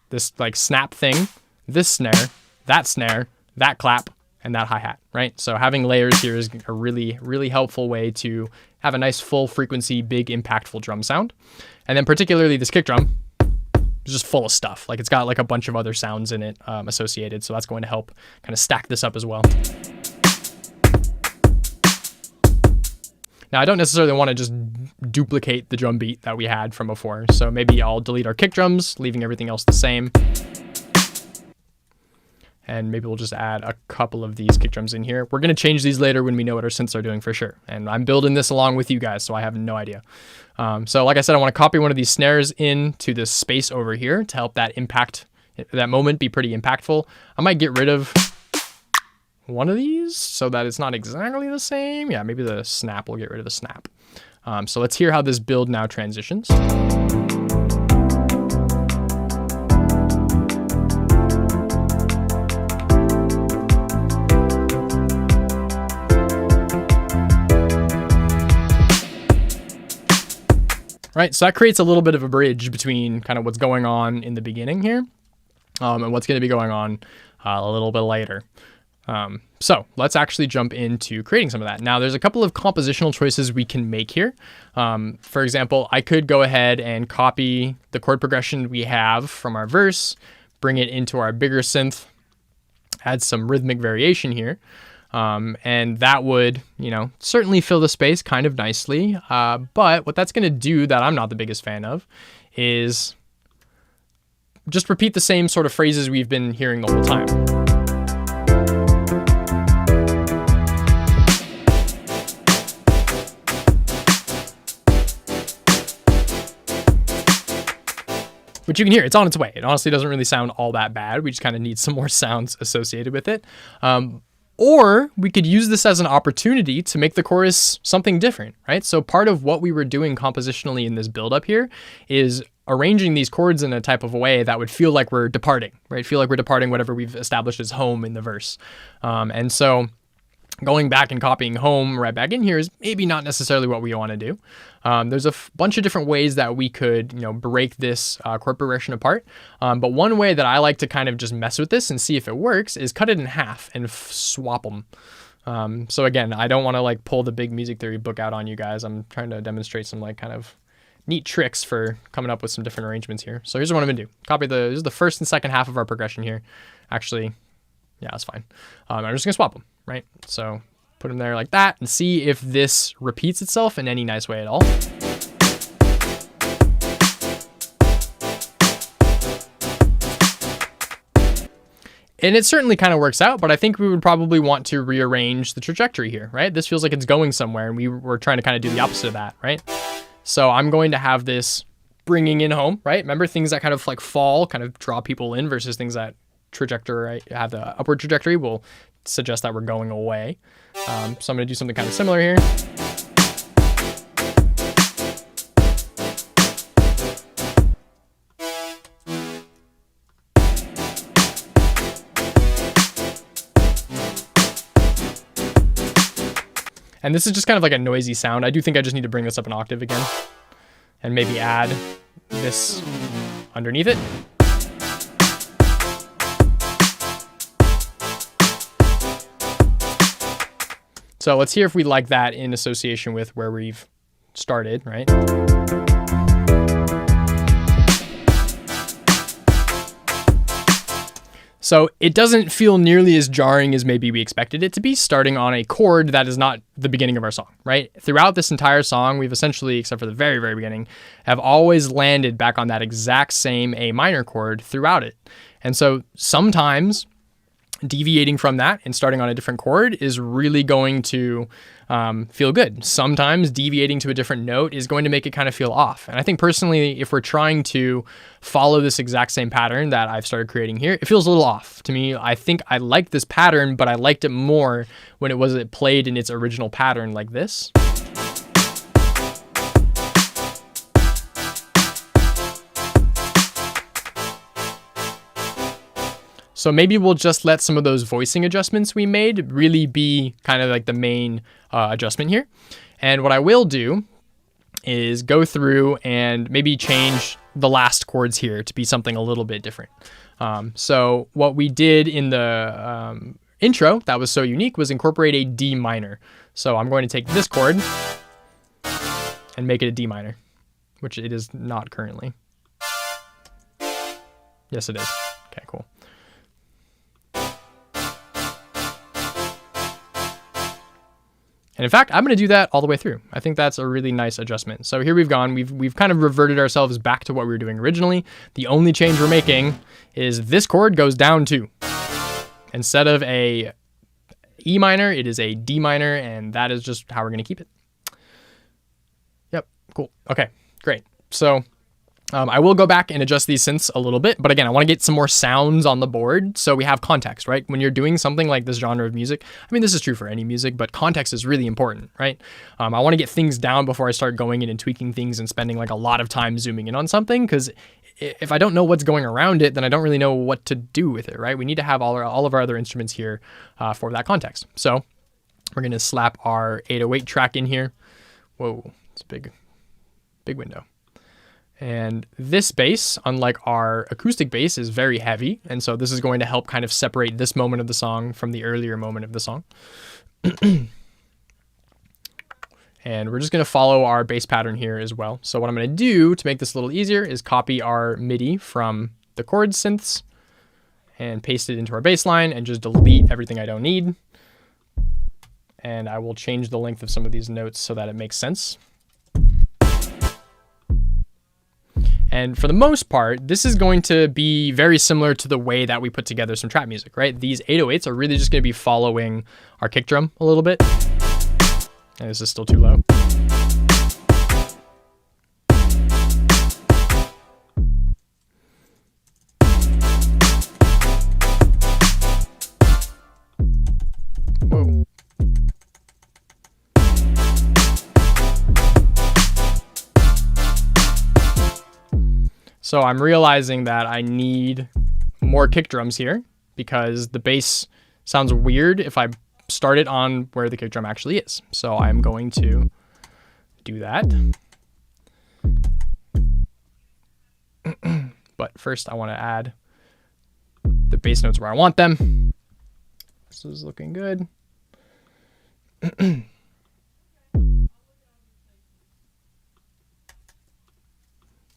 this like snap thing, this snare, that clap, and that hi-hat, right? So having layers here is a really, really helpful way to have a nice full frequency, big impactful drum sound. And then particularly this kick drum is just full of stuff. Like it's got like a bunch of other sounds in it associated. So that's going to help kind of stack this up as well. Now, I don't necessarily want to just duplicate the drum beat that we had from before, so maybe I'll delete our kick drums, leaving everything else the same. And maybe we'll just add a couple of these kick drums in here. We're going to change these later when we know what our synths are doing for sure. And I'm building this along with you guys, so I have no idea. So like I said, I want to copy one of these snares into this space over here to help that moment be pretty impactful. I might get rid of one of these so that it's not exactly the same. Yeah, maybe the snap, we'll get rid of the snap. So let's hear how this build now transitions. right? So that creates a little bit of a bridge between kind of what's going on in the beginning here and what's going to be going on a little bit later. So let's actually jump into creating some of that. Now there's a couple of compositional choices we can make here. For example, I could go ahead and copy the chord progression we have from our verse, bring it into our bigger synth, add some rhythmic variation here. And that would, certainly fill the space kind of nicely. But what that's going to do that I'm not the biggest fan of is just repeat the same sort of phrases we've been hearing the whole time. Which you can hear, it's on its way. It honestly doesn't really sound all that bad. We just kind of need some more sounds associated with it. Or we could use this as an opportunity to make the chorus something different, right? So part of what we were doing compositionally in this build-up here is arranging these chords in a type of a way that would feel like we're departing, right? Feel like we're departing whatever we've established as home in the verse. And so going back and copying home right back in here is maybe not necessarily what we want to do. There's a bunch of different ways that we could, break this chord progression apart. But one way that I like to kind of just mess with this and see if it works is cut it in half and swap them. So again, I don't want to like pull the big music theory book out on you guys. I'm trying to demonstrate some like kind of neat tricks for coming up with some different arrangements here. So here's what I'm gonna do. This is the first and second half of our progression here. Actually, yeah, that's fine. I'm just gonna swap them, right? So put them there like that and see if this repeats itself in any nice way at all. And it certainly kind of works out, but I think we would probably want to rearrange the trajectory here, right? This feels like it's going somewhere and we were trying to kind of do the opposite of that, right? So I'm going to have this bringing in home, right? Remember, things that kind of like fall kind of draw people in versus things that trajectory, right, have the upward trajectory will suggest that we're going away. So I'm going to do something kind of similar here. And this is just kind of like a noisy sound. I do think I just need to bring this up an octave again and maybe add this underneath it. So let's hear if we like that in association with where we've started, right? So it doesn't feel nearly as jarring as maybe we expected it to be, starting on a chord that is not the beginning of our song, right? Throughout this entire song, we've essentially, except for the very, very beginning, have always landed back on that exact same A minor chord throughout it. And so sometimes deviating from that and starting on a different chord is really going to feel good. Sometimes deviating to a different note is going to make it kind of feel off. And I think personally, if we're trying to follow this exact same pattern that I've started creating here, it feels a little off to me. I think I like this pattern, but I liked it more when it played in its original pattern like this. So maybe we'll just let some of those voicing adjustments we made really be kind of like the main adjustment here. And what I will do is go through and maybe change the last chords here to be something a little bit different. So what we did in the intro that was so unique was incorporate a D minor. So I'm going to take this chord and make it a D minor, which it is not currently. Yes, it is. Okay, cool. And in fact, I'm going to do that all the way through. I think that's a really nice adjustment. So here we've gone, we've kind of reverted ourselves back to what we were doing originally. The only change we're making is this chord goes down 2. Instead of a E minor, it is a D minor, and that is just how we're going to keep it. Yep, cool. Okay, great. So I will go back and adjust these synths a little bit, but again, I want to get some more sounds on the board so we have context, right? When you're doing something like this genre of music, I mean, this is true for any music, but context is really important, right? I want to get things down before I start going in and tweaking things and spending like a lot of time zooming in on something, because if I don't know what's going around it, then I don't really know what to do with it, right? We need to have all of our other instruments here for that context. So we're going to slap our 808 track in here. Whoa, it's a big window. And this bass, unlike our acoustic bass, is very heavy. And so this is going to help kind of separate this moment of the song from the earlier moment of the song. And we're just going to follow our bass pattern here as well. So what I'm going to do to make this a little easier is copy our MIDI from the chord synths and paste it into our bass line and just delete everything I don't need. And I will change the length of some of these notes so that it makes sense. And for the most part, this is going to be very similar to the way that we put together some trap music, right? These 808s are really just going to be following our kick drum a little bit. And this is still too low. Whoa. So I'm realizing that I need more kick drums here because the bass sounds weird if I start it on where the kick drum actually is. So I'm going to do that. But first I want to add the bass notes where I want them. This is looking good.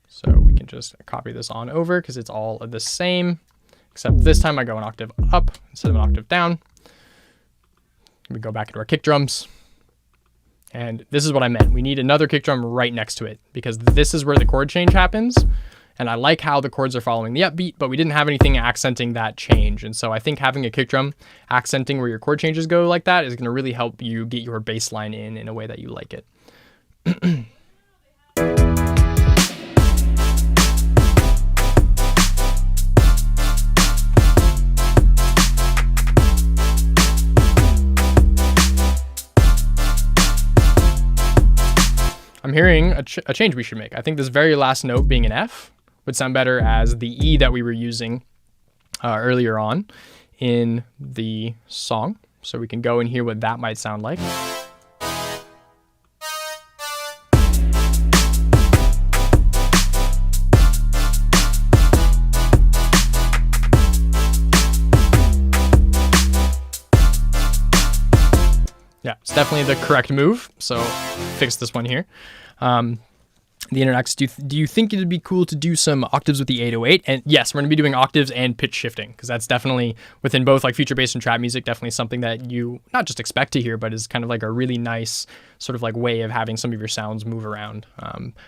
So we can just copy this on over because it's all the same, except this time I go an octave up instead of an octave down. We go back into our kick drums. And this is what I meant. We need another kick drum right next to it because this is where the chord change happens. And I like how the chords are following the upbeat, but we didn't have anything accenting that change. And so I think having a kick drum accenting where your chord changes go like that is going to really help you get your bass line in a way that you like it. I'm hearing a change we should make. I think this very last note being an F would sound better as the E that we were using earlier on in the song. So we can go and hear what that might sound like. Yeah, it's definitely the correct move. So fix this one here. The internet asks, do you think it'd be cool to do some octaves with the 808? And yes, we're going to be doing octaves and pitch shifting because that's definitely within both like future bass and trap music, definitely something that you not just expect to hear, but is kind of like a really nice sort of like way of having some of your sounds move around.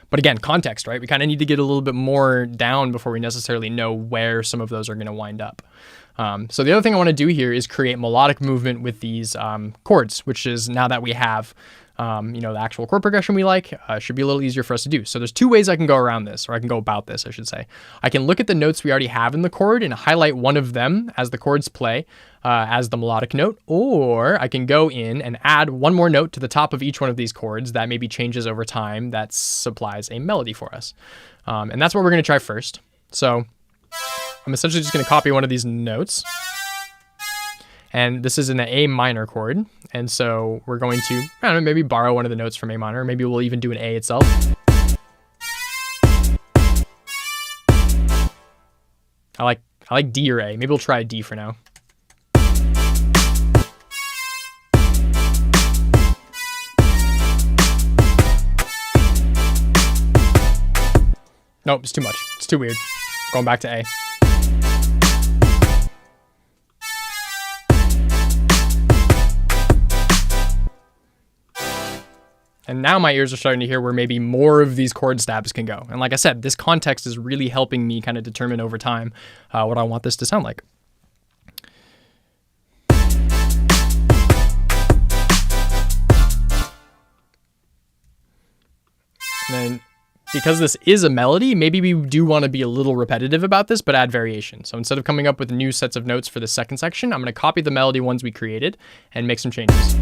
But again, context, right? We kind of need to get a little bit more down before we necessarily know where some of those are going to wind up. So the other thing I want to do here is create melodic movement with these chords, which is now that we have the actual chord progression we like, should be a little easier for us to do. So there's two ways I can go around this, or I can go about this, I should say. I can look at the notes we already have in the chord and highlight one of them as the chords play as the melodic note, or I can go in and add one more note to the top of each one of these chords that maybe changes over time that supplies a melody for us. And that's what we're going to try first. So I'm essentially just going to copy one of these notes. And this is in the A minor chord. And so we're going to, I don't know, maybe borrow one of the notes from A minor. Maybe we'll even do an A itself. I like D or A. Maybe we'll try D for now. Nope, it's too much. It's too weird. Going back to A. And now my ears are starting to hear where maybe more of these chord stabs can go. And like I said, this context is really helping me kind of determine over time what I want this to sound like. And then because this is a melody, maybe we do want to be a little repetitive about this, but add variation. So instead of coming up with new sets of notes for the second section, I'm going to copy the melody ones we created and make some changes.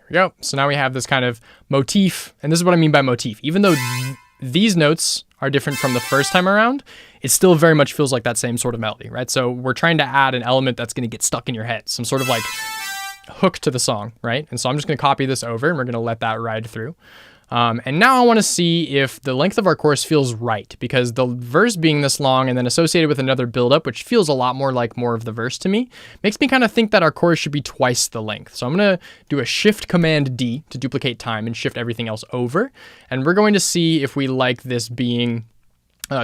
we go. So now we have this kind of motif, and this is what I mean by motif. Even though these notes are different from the first time around, it still very much feels like that same sort of melody, right? So we're trying to add an element that's going to get stuck in your head, some sort of like hook to the song, right? And so I'm just going to copy this over, and we're going to let that ride through. And now I want to see if the length of our chorus feels right, because the verse being this long and then associated with another build-up, which feels a lot more like more of the verse to me, makes me kind of think that our chorus should be twice the length. So I'm going to do a Shift Command D to duplicate time and shift everything else over. And we're going to see if we like this being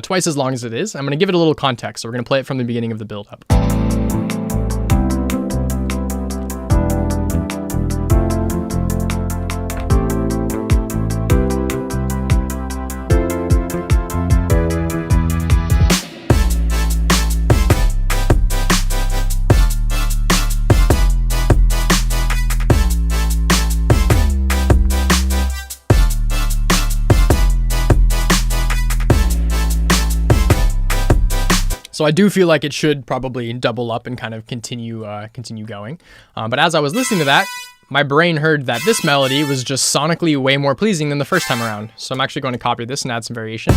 twice as long as it is. I'm going to give it a little context. So we're going to play it from the beginning of the build-up. So I do feel like it should probably double up and kind of continue going. But as I was listening to that, my brain heard that this melody was just sonically way more pleasing than the first time around. So I'm actually going to copy this and add some variation.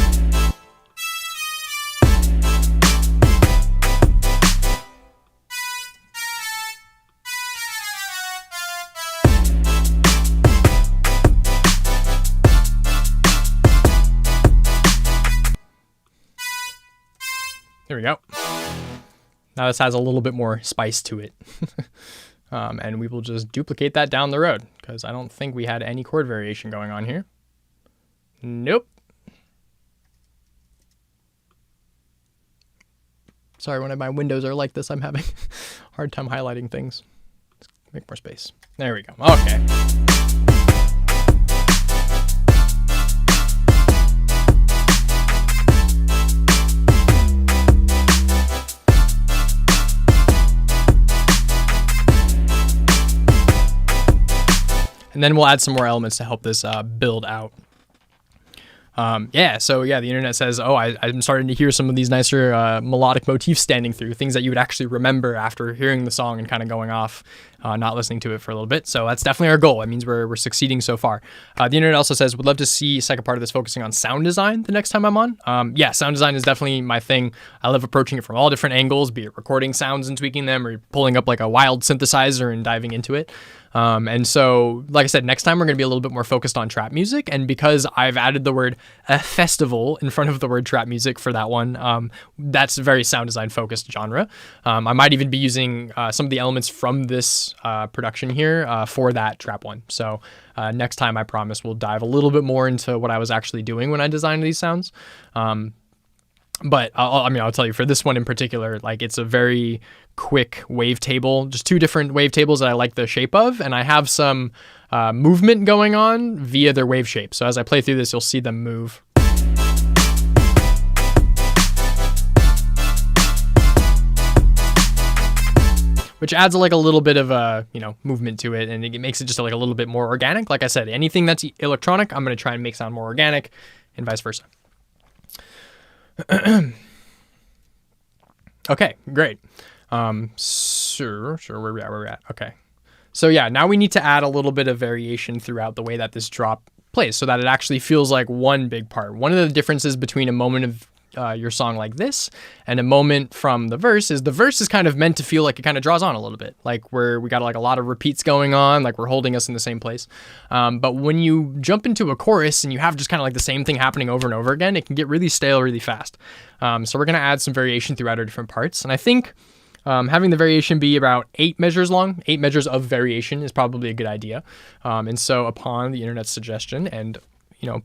There we go. Now this has a little bit more spice to it. And we will just duplicate that down the road, because I don't think we had any chord variation going on here. Nope. Sorry, when my windows are like this, I'm having a hard time highlighting things. Let's make more space. There we go. Okay. And then we'll add some more elements to help this build out. The internet says, oh, I'm starting to hear some of these nicer melodic motifs standing through, things that you would actually remember after hearing the song and kind of going off, not listening to it for a little bit. So that's definitely our goal. It means we're succeeding so far. The internet also says, would love to see second part of this focusing on sound design the next time I'm on. Sound design is definitely my thing. I love approaching it from all different angles, be it recording sounds and tweaking them, or pulling up like a wild synthesizer and diving into it. And so, like I said, next time we're going to be a little bit more focused on trap music. And because I've added the word festival in front of the word trap music for that one, that's a very sound design focused genre. I might even be using some of the elements from this production here for that trap one. So next time, I promise we'll dive a little bit more into what I was actually doing when I designed these sounds. But I'll tell you, for this one in particular, like, it's a very quick wavetable, just two different wavetables that I like the shape of, and I have some movement going on via their wave shape. So as I play through this, you'll see them move. Which adds like a little bit of movement to it, and it makes it just like a little bit more organic. Like I said, anything that's electronic, I'm going to try and make sound more organic, and vice versa. Okay, great. Sure, where we're at. Okay. So yeah, now we need to add a little bit of variation throughout the way that this drop plays, so that it actually feels like one big part. One of the differences between a moment of your song like this and a moment from the verse is kind of meant to feel like it kind of draws on a little bit, like where we got like a lot of repeats going on, like we're holding us in the same place. But when you jump into a chorus and you have just kind of like the same thing happening over and over again, it can get really stale really fast. So we're going to add some variation throughout our different parts. And I think having the variation be about 8 measures long, 8 measures of variation, is probably a good idea. And so upon the internet's suggestion and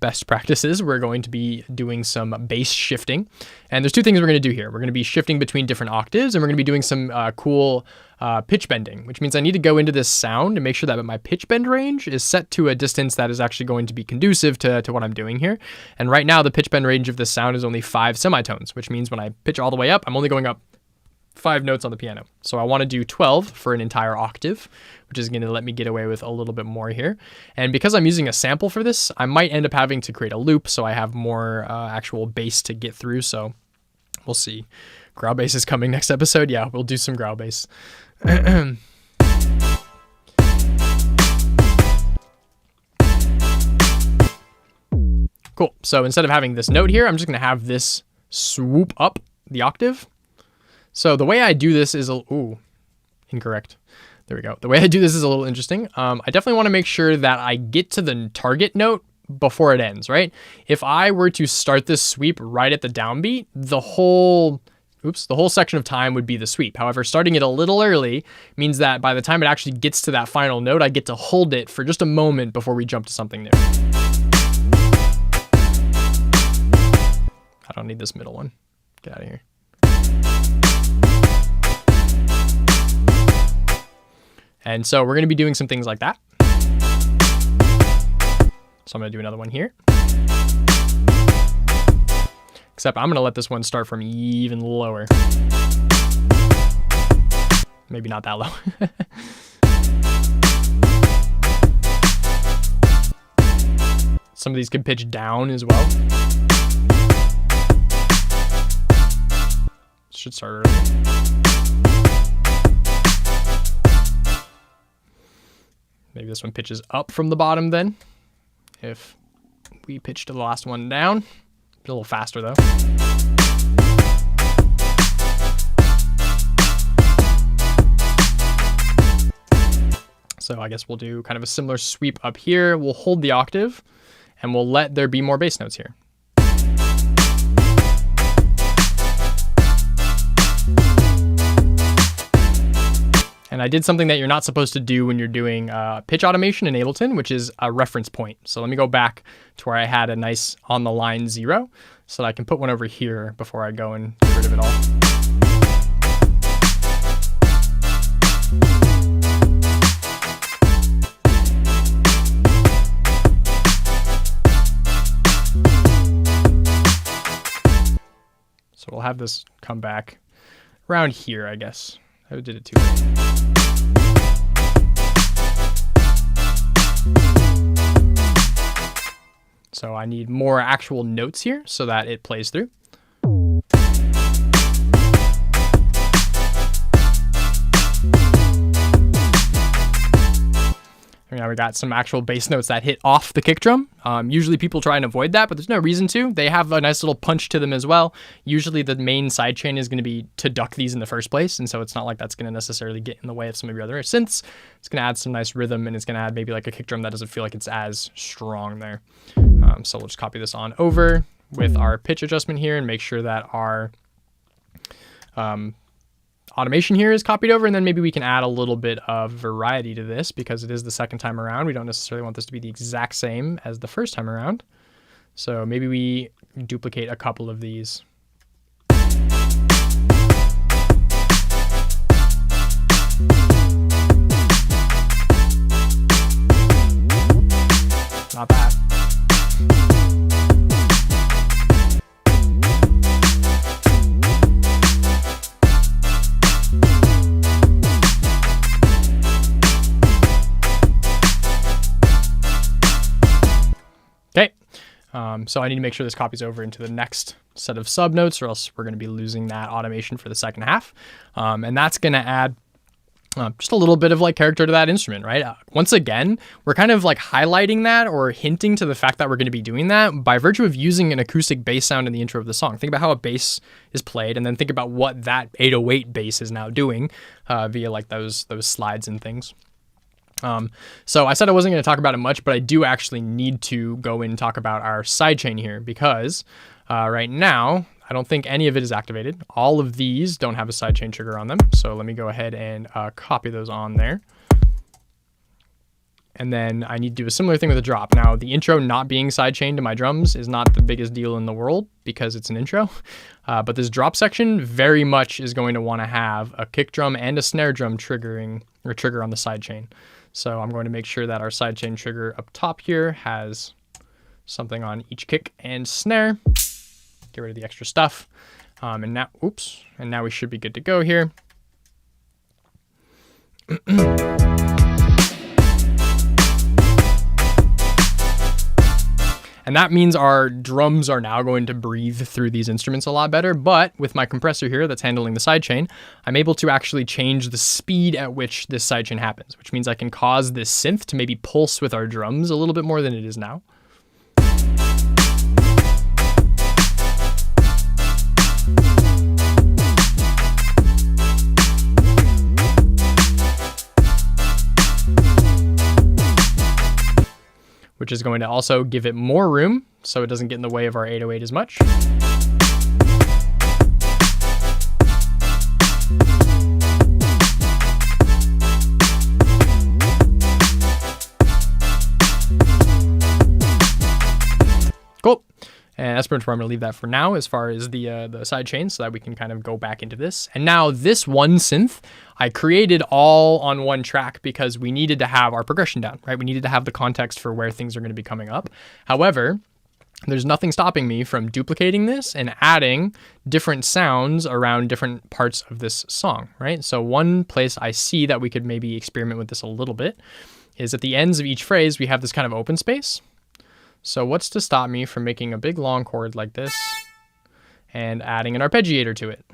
best practices, we're going to be doing some bass shifting. And there's two things we're going to do here. We're going to be shifting between different octaves, and we're going to be doing some cool pitch bending, which means I need to go into this sound and make sure that my pitch bend range is set to a distance that is actually going to be conducive to what I'm doing here. And right now, the pitch bend range of this sound is only 5 semitones, which means when I pitch all the way up, I'm only going up 5 notes on the piano. So I want to do 12 for an entire octave, which is going to let me get away with a little bit more here. And because I'm using a sample for this, I might end up having to create a loop so I have more actual bass to get through. So we'll see. Growl bass is coming next episode. Yeah, we'll do some growl bass. Cool. So instead of having this note here, I'm just going to have this swoop up the octave. So the way I do this is incorrect. There we go. The way I do this is a little interesting. I definitely want to make sure that I get to the target note before it ends, right? If I were to start this sweep right at the downbeat, the whole section of time would be the sweep. However, starting it a little early means that by the time it actually gets to that final note, I get to hold it for just a moment before we jump to something new. I don't need this middle one. Get out of here. And so we're going to be doing some things like that. So I'm going to do another one here. Except I'm going to let this one start from even lower. Maybe not that low. Some of these could pitch down as well. Should start early. Maybe this one pitches up from the bottom then. If we pitch to the last one down. A little faster though. So I guess we'll do kind of a similar sweep up here. We'll hold the octave and we'll let there be more bass notes here. And I did something that you're not supposed to do when you're doing pitch automation in Ableton, which is a reference point. So let me go back to where I had a nice on the line 0 so that I can put one over here before I go and get rid of it all. So we'll have this come back around here, I guess. I did it too late. So I need more actual notes here so that it plays through. Now we got some actual bass notes that hit off the kick drum. Usually people try and avoid that, but there's no reason to. They have a nice little punch to them as well. Usually the main sidechain is going to be to duck these in the first place, and so it's not like that's going to necessarily get in the way of some of your other synths. It's going to add some nice rhythm, and it's going to add maybe like a kick drum that doesn't feel like it's as strong there. So we'll just copy this on over with our pitch adjustment here and make sure that our automation here is copied over, and then maybe we can add a little bit of variety to this because it is the second time around. We don't necessarily want this to be the exact same as the first time around. So maybe we duplicate a couple of these. Not bad. Okay, so I need to make sure this copies over into the next set of sub notes, or else we're going to be losing that automation for the second half. And that's going to add just a little bit of like character to that instrument, right? Once again, we're kind of like highlighting that or hinting to the fact that we're going to be doing that by virtue of using an acoustic bass sound in the intro of the song. Think about how a bass is played, and then think about what that 808 bass is now doing via like those slides and things. So I said I wasn't going to talk about it much, but I do actually need to go in and talk about our sidechain here because right now, I don't think any of it is activated. All of these don't have a sidechain trigger on them. So let me go ahead and copy those on there. And then I need to do a similar thing with the drop. Now, the intro not being sidechained to my drums is not the biggest deal in the world because it's an intro. But this drop section very much is going to want to have a kick drum and a snare drum trigger on the sidechain. So I'm going to make sure that our sidechain trigger up top here has something on each kick and snare. Get rid of the extra stuff. And now we should be good to go here. And that means our drums are now going to breathe through these instruments a lot better. But with my compressor here that's handling the sidechain, I'm able to actually change the speed at which this sidechain happens, which means I can cause this synth to maybe pulse with our drums a little bit more than it is now. which is going to also give it more room so it doesn't get in the way of our 808 as much. Cool. And that's pretty much where I'm going to leave that for now as far as the side chain, so that we can kind of go back into this. And now this one synth, I created all on one track because we needed to have our progression down, right? We needed to have the context for where things are going to be coming up. However, there's nothing stopping me from duplicating this and adding different sounds around different parts of this song, right? So one place I see that we could maybe experiment with this a little bit is at the ends of each phrase, we have this kind of open space. So what's to stop me from making a big long chord like this and adding an arpeggiator to it?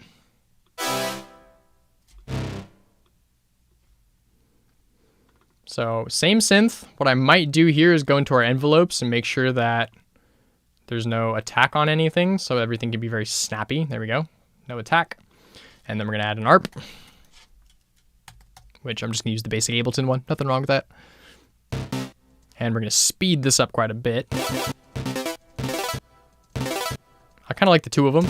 So same synth. What I might do here is go into our envelopes and make sure that there's no attack on anything, so everything can be very snappy. There we go. No attack. And then we're going to add an arp, which I'm just going to use the basic Ableton one. Nothing wrong with that. And we're going to speed this up quite a bit. I kind of like the two of them.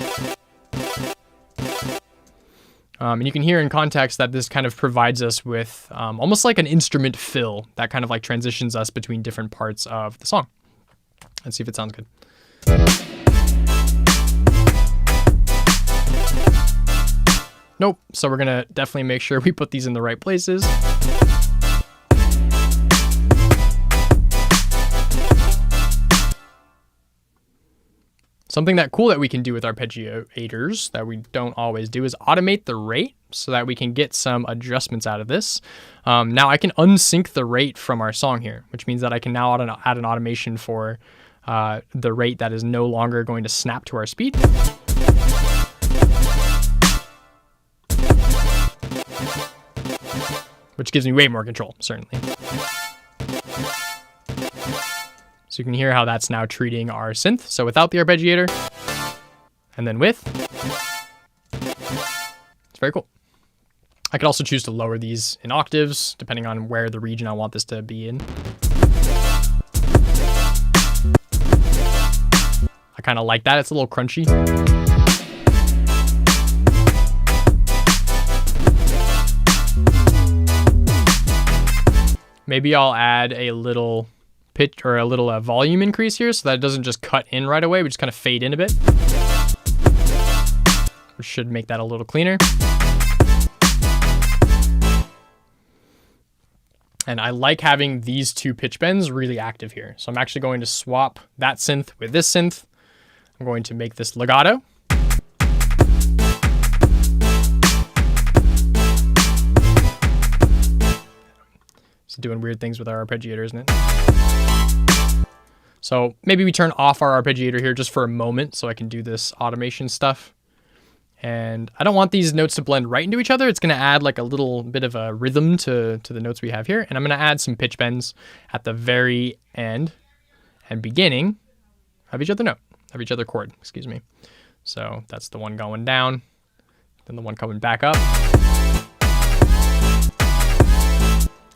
And you can hear in context that this kind of provides us with almost like an instrument fill that kind of like transitions us between different parts of the song. Let's see if it sounds good. Nope. So we're going to definitely make sure we put these in the right places. Something cool that we can do with arpeggiators that we don't always do is automate the rate so that we can get some adjustments out of this. Now I can unsync the rate from our song here, which means that I can now add an automation for the rate that is no longer going to snap to our speed. Which gives me way more control, certainly. So you can hear how that's now treating our synth. So without the arpeggiator, and then with, it's very cool. I could also choose to lower these in octaves, depending on where the region I want this to be in. I kind of like that. It's a little crunchy. Maybe I'll add a little pitch or a little volume increase here so that it doesn't just cut in right away. We just kind of fade in a bit, which should make that a little cleaner. And I like having these two pitch bends really active here. So I'm actually going to swap that synth with this synth. I'm going to make this legato. It's doing weird things with our arpeggiator, isn't it? So maybe we turn off our arpeggiator here just for a moment so I can do this automation stuff. And I don't want these notes to blend right into each other. It's going to add like a little bit of a rhythm to the notes we have here. And I'm going to add some pitch bends at the very end and beginning of each other chord, excuse me. So that's the one going down, then the one coming back up.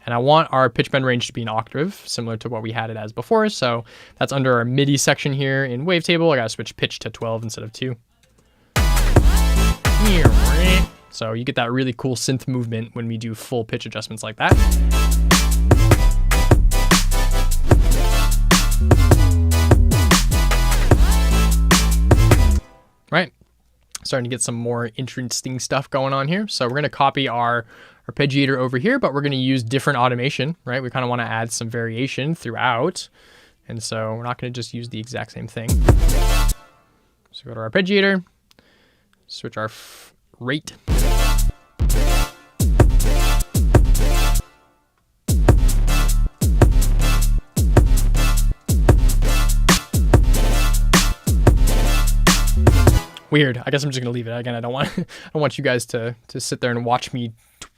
And I want our pitch bend range to be an octave, similar to what we had it as before. So that's under our MIDI section here in Wavetable. I got to switch pitch to 12 instead of 2. So you get that really cool synth movement when we do full pitch adjustments like that. Right. Starting to get some more interesting stuff going on here. So we're going to copy our arpeggiator over here, but we're going to use different automation, right? We kind of want to add some variation throughout. And so we're not going to just use the exact same thing. So go to our arpeggiator, switch our rate. Weird. I guess I'm just gonna leave it. Again, I don't want you guys to sit there and watch me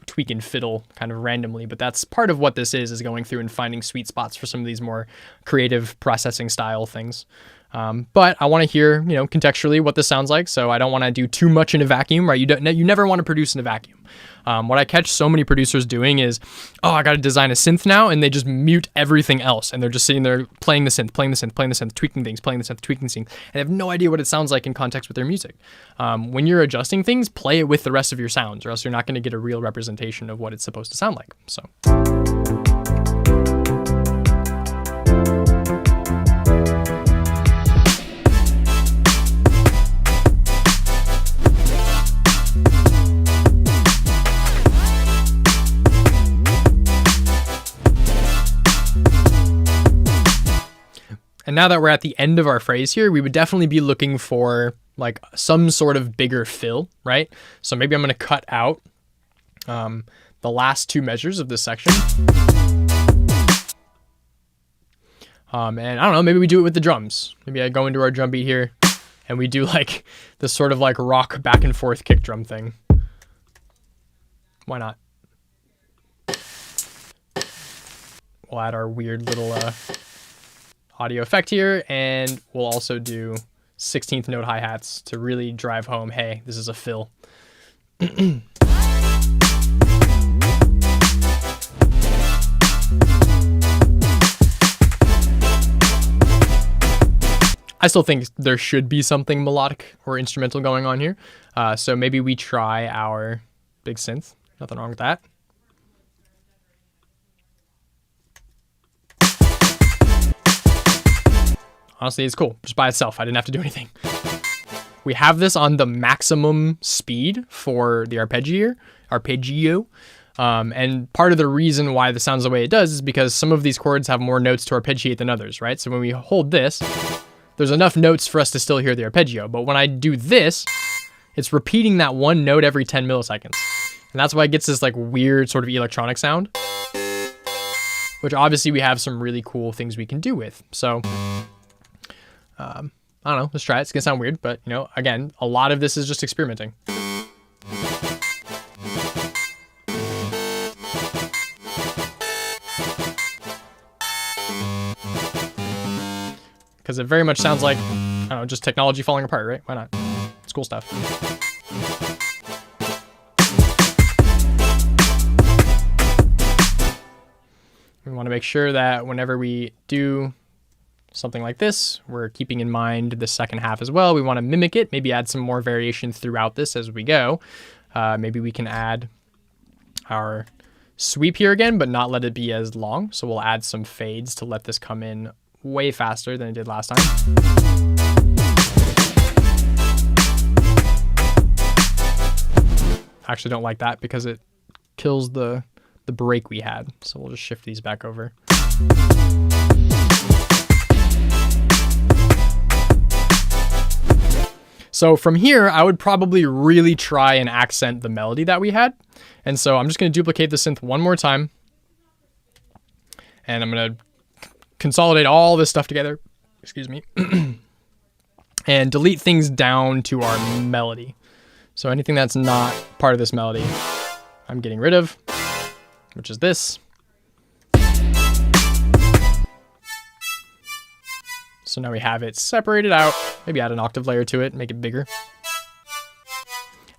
tweak and fiddle kind of randomly, but that's part of what this is going through and finding sweet spots for some of these more creative processing style things. But I want to hear, contextually what this sounds like. So I don't want to do too much in a vacuum, right? You never want to produce in a vacuum. What I catch so many producers doing is, I got to design a synth now, and they just mute everything else, and they're just sitting there playing the synth, tweaking things, playing the synth, tweaking things, and they have no idea what it sounds like in context with their music. When you're adjusting things, play it with the rest of your sounds, or else you're not going to get a real representation of what it's supposed to sound like. So. And now that we're at the end of our phrase here, we would definitely be looking for like some sort of bigger fill, right? So maybe I'm going to cut out the last two measures of this section. And I don't know, maybe we do it with the drums. Maybe I go into our drum beat here and we do like this sort of like rock back and forth kick drum thing. Why not? We'll add our weird little audio effect here, and we'll also do 16th note hi-hats to really drive home, hey, this is a fill. I still think there should be something melodic or instrumental going on here. So maybe we try our big synth. Nothing wrong with that. Honestly, it's cool just by itself. I didn't have to do anything. We have this on the maximum speed for the arpeggio. And part of the reason why this sounds the way it does is because some of these chords have more notes to arpeggiate than others, right? So when we hold this, there's enough notes for us to still hear the arpeggio. But when I do this, it's repeating that one note every 10 milliseconds. And that's why it gets this like weird sort of electronic sound, which obviously we have some really cool things we can do with. So I don't know, let's try it. It's gonna sound weird, but again, a lot of this is just experimenting. Because it very much sounds like, I don't know, just technology falling apart, right? Why not? It's cool stuff. We want to make sure that whenever we do something like this, we're keeping in mind the second half as well. We want to mimic it, maybe add some more variation throughout this as we go. Maybe we can add our sweep here again, but not let it be as long. So we'll add some fades to let this come in way faster than it did last time. I actually don't like that because it kills the break we had. So we'll just shift these back over. So from here, I would probably really try and accent the melody that we had. And so I'm just going to duplicate the synth one more time. And I'm going to consolidate all this stuff together. Excuse me. And delete things down to our melody. So anything that's not part of this melody, I'm getting rid of, which is this. So now we have it separated out. Maybe add an octave layer to it, make it bigger.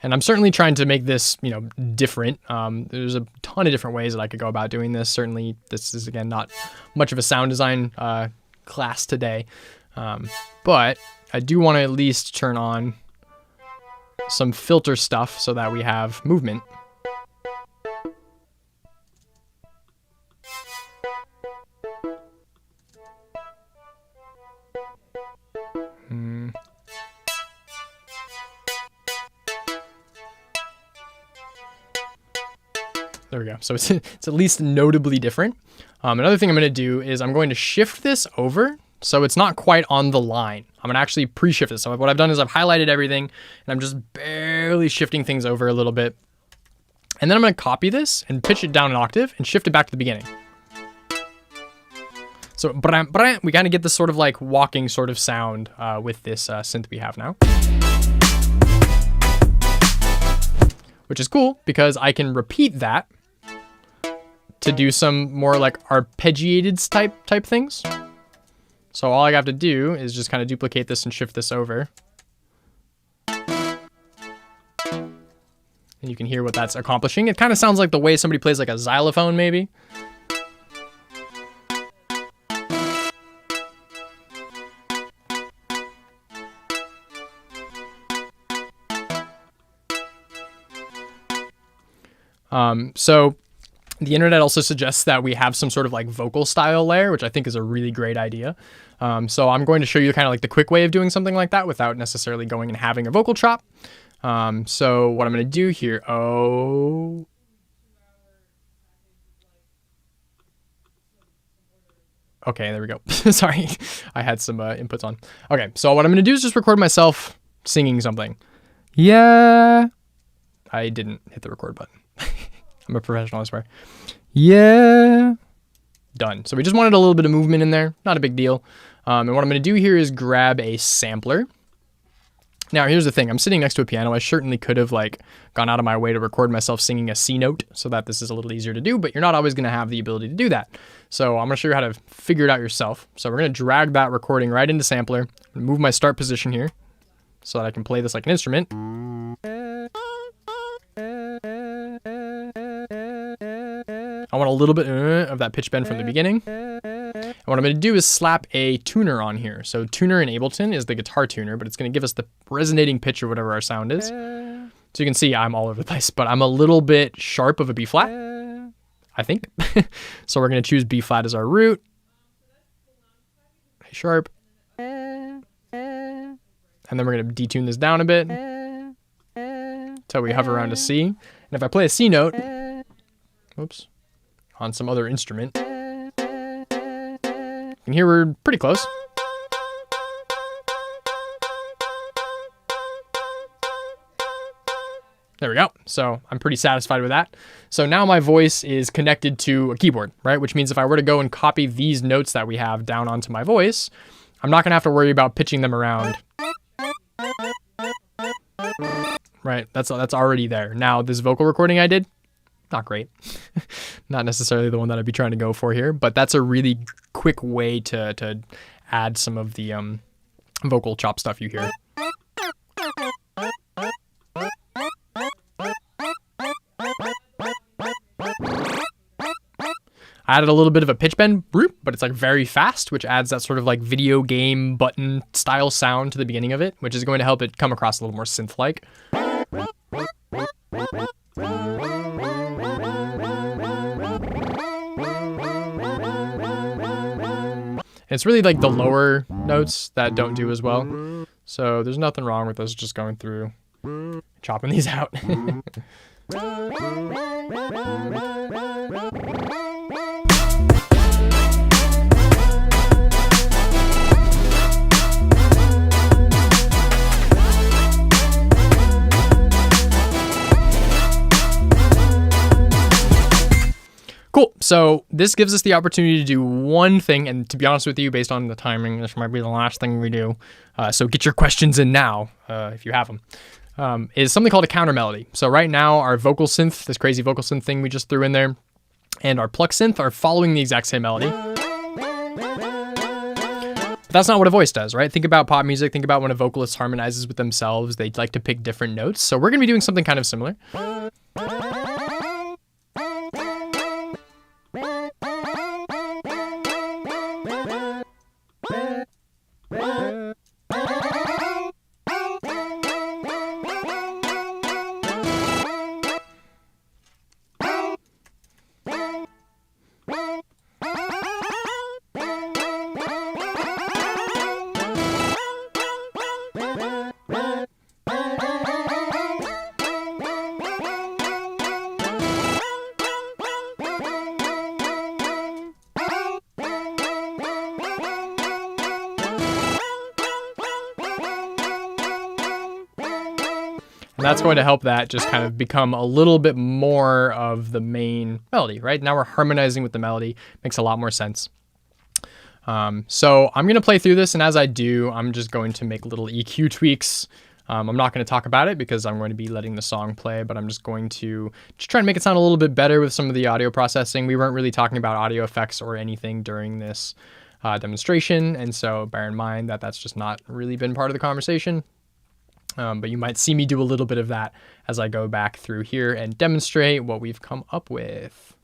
And I'm certainly trying to make this, different. There's a ton of different ways that I could go about doing this. Certainly, this is, again, not much of a sound design class today. But I do want to at least turn on some filter stuff so that we have movement. There we go. So it's at least notably different. Another thing I'm going to do is I'm going to shift this over so it's not quite on the line. I'm going to actually pre-shift this. So what I've done is I've highlighted everything and I'm just barely shifting things over a little bit. And then I'm going to copy this and pitch it down an octave and shift it back to the beginning. So we kind of get this sort of like walking sort of sound with this synth we have now. Which is cool because I can repeat that to do some more like arpeggiated type things. So all I have to do is just kind of duplicate this and shift this over. And you can hear what that's accomplishing. It kind of sounds like the way somebody plays like a xylophone, maybe. So the internet also suggests that we have some sort of like vocal style layer, which I think is a really great idea. So I'm going to show you kind of like the quick way of doing something like that without necessarily going and having a vocal chop. So what I'm going to do here, okay, there we go. Sorry, I had some inputs on. Okay, so what I'm going to do is just record myself singing something. Yeah. I didn't hit the record button. I'm a professional, I swear. Yeah. Done. So we just wanted a little bit of movement in there. Not a big deal. And what I'm going to do here is grab a sampler. Now, here's the thing. I'm sitting next to a piano. I certainly could have like gone out of my way to record myself singing a C note so that this is a little easier to do, but you're not always going to have the ability to do that. So I'm going to show you how to figure it out yourself. So we're going to drag that recording right into sampler, move my start position here so that I can play this like an instrument. I want a little bit of that pitch bend from the beginning. And what I'm going to do is slap a tuner on here. So tuner in Ableton is the guitar tuner, but it's going to give us the resonating pitch or whatever our sound is. So you can see I'm all over the place, but I'm a little bit sharp of a B flat, I think. So we're going to choose B flat as our root. A sharp. And then we're going to detune this down a bit until we hover around a C. And if I play a C note, oops, on some other instrument, you can hear we're pretty close. There we go. So I'm pretty satisfied with that. So now my voice is connected to a keyboard, right? Which means if I were to go and copy these notes that we have down onto my voice, I'm not gonna have to worry about pitching them around. Right, that's already there. Now this vocal recording I did, not great. Not necessarily the one that I'd be trying to go for here, but that's a really quick way to add some of the vocal chop stuff you hear. I added a little bit of a pitch bend, but it's like very fast, which adds that sort of like video game button style sound to the beginning of it, which is going to help it come across a little more synth-like. It's really like the lower notes that don't do as well. So there's nothing wrong with us just going through, chopping these out. Cool. So this gives us the opportunity to do one thing, and to be honest with you, based on the timing, this might be the last thing we do. So get your questions in now, if you have them. Is something called a counter melody. So right now, our vocal synth, this crazy vocal synth thing we just threw in there, and our pluck synth are following the exact same melody. But that's not what a voice does, right? Think about pop music. Think about when a vocalist harmonizes with themselves. They like to pick different notes. So we're going to be doing something kind of similar. And that's going to help that just kind of become a little bit more of the main melody, right? Now we're harmonizing with the melody. Makes a lot more sense. So I'm going to play through this, and as I do, I'm just going to make little EQ tweaks. I'm not going to talk about it because I'm going to be letting the song play, but I'm just going to try and make it sound a little bit better with some of the audio processing. We weren't really talking about audio effects or anything during this demonstration, and so bear in mind that that's just not really been part of the conversation. But you might see me do a little bit of that as I go back through here and demonstrate what we've come up with.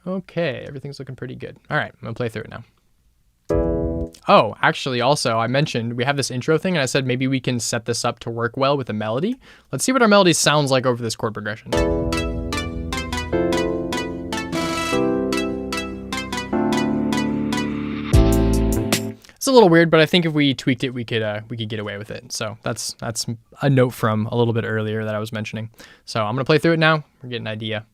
Okay, everything's looking pretty good. All right, I'm gonna play through it now. Oh, actually, also, I mentioned we have this intro thing, and I said maybe we can set this up to work well with a melody. Let's see what our melody sounds like over this chord progression. It's a little weird, but I think if we tweaked it, we could get away with it. So that's a note from a little bit earlier that I was mentioning. So I'm gonna play through it now. We're getting an idea.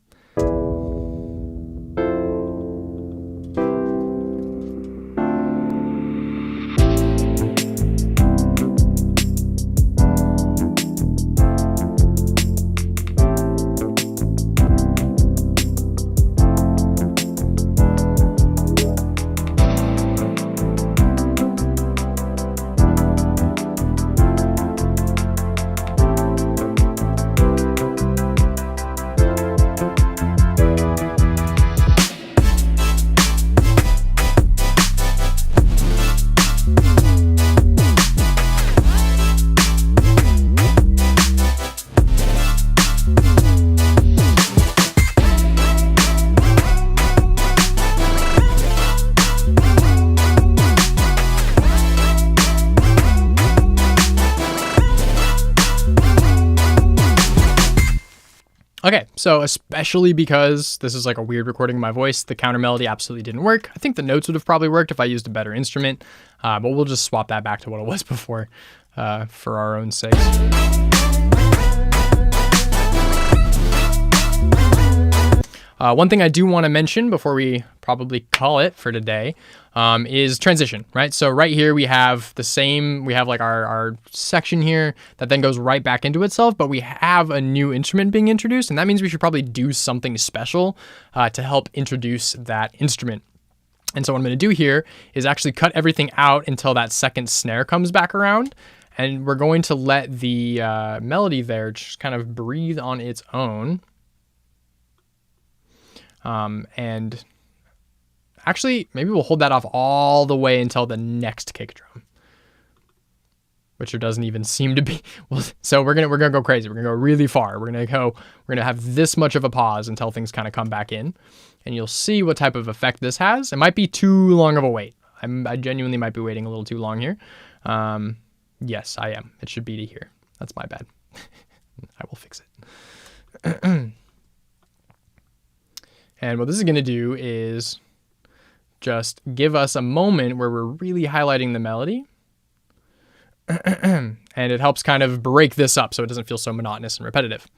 Okay, so especially because this is like a weird recording of my voice, the counter melody absolutely didn't work. I think the notes would have probably worked if I used a better instrument, but we'll just swap that back to what it was before for our own sake. One thing I do want to mention before we probably call it for today is transition, right? So right here we have like our section here that then goes right back into itself, but we have a new instrument being introduced, and that means we should probably do something special to help introduce that instrument. And so what I'm going to do here is actually cut everything out until that second snare comes back around, and we're going to let the melody there just kind of breathe on its own. And actually, maybe we'll hold that off all the way until the next kick drum, which there doesn't even seem to be. Well, so we're gonna go crazy. We're gonna go really far. We're gonna have this much of a pause until things kind of come back in, and you'll see what type of effect this has. It might be too long of a wait. I genuinely might be waiting a little too long here. Yes, I am. It should be to here. That's my bad. I will fix it. And what this is going to do is just give us a moment where we're really highlighting the melody. And it helps kind of break this up so it doesn't feel so monotonous and repetitive.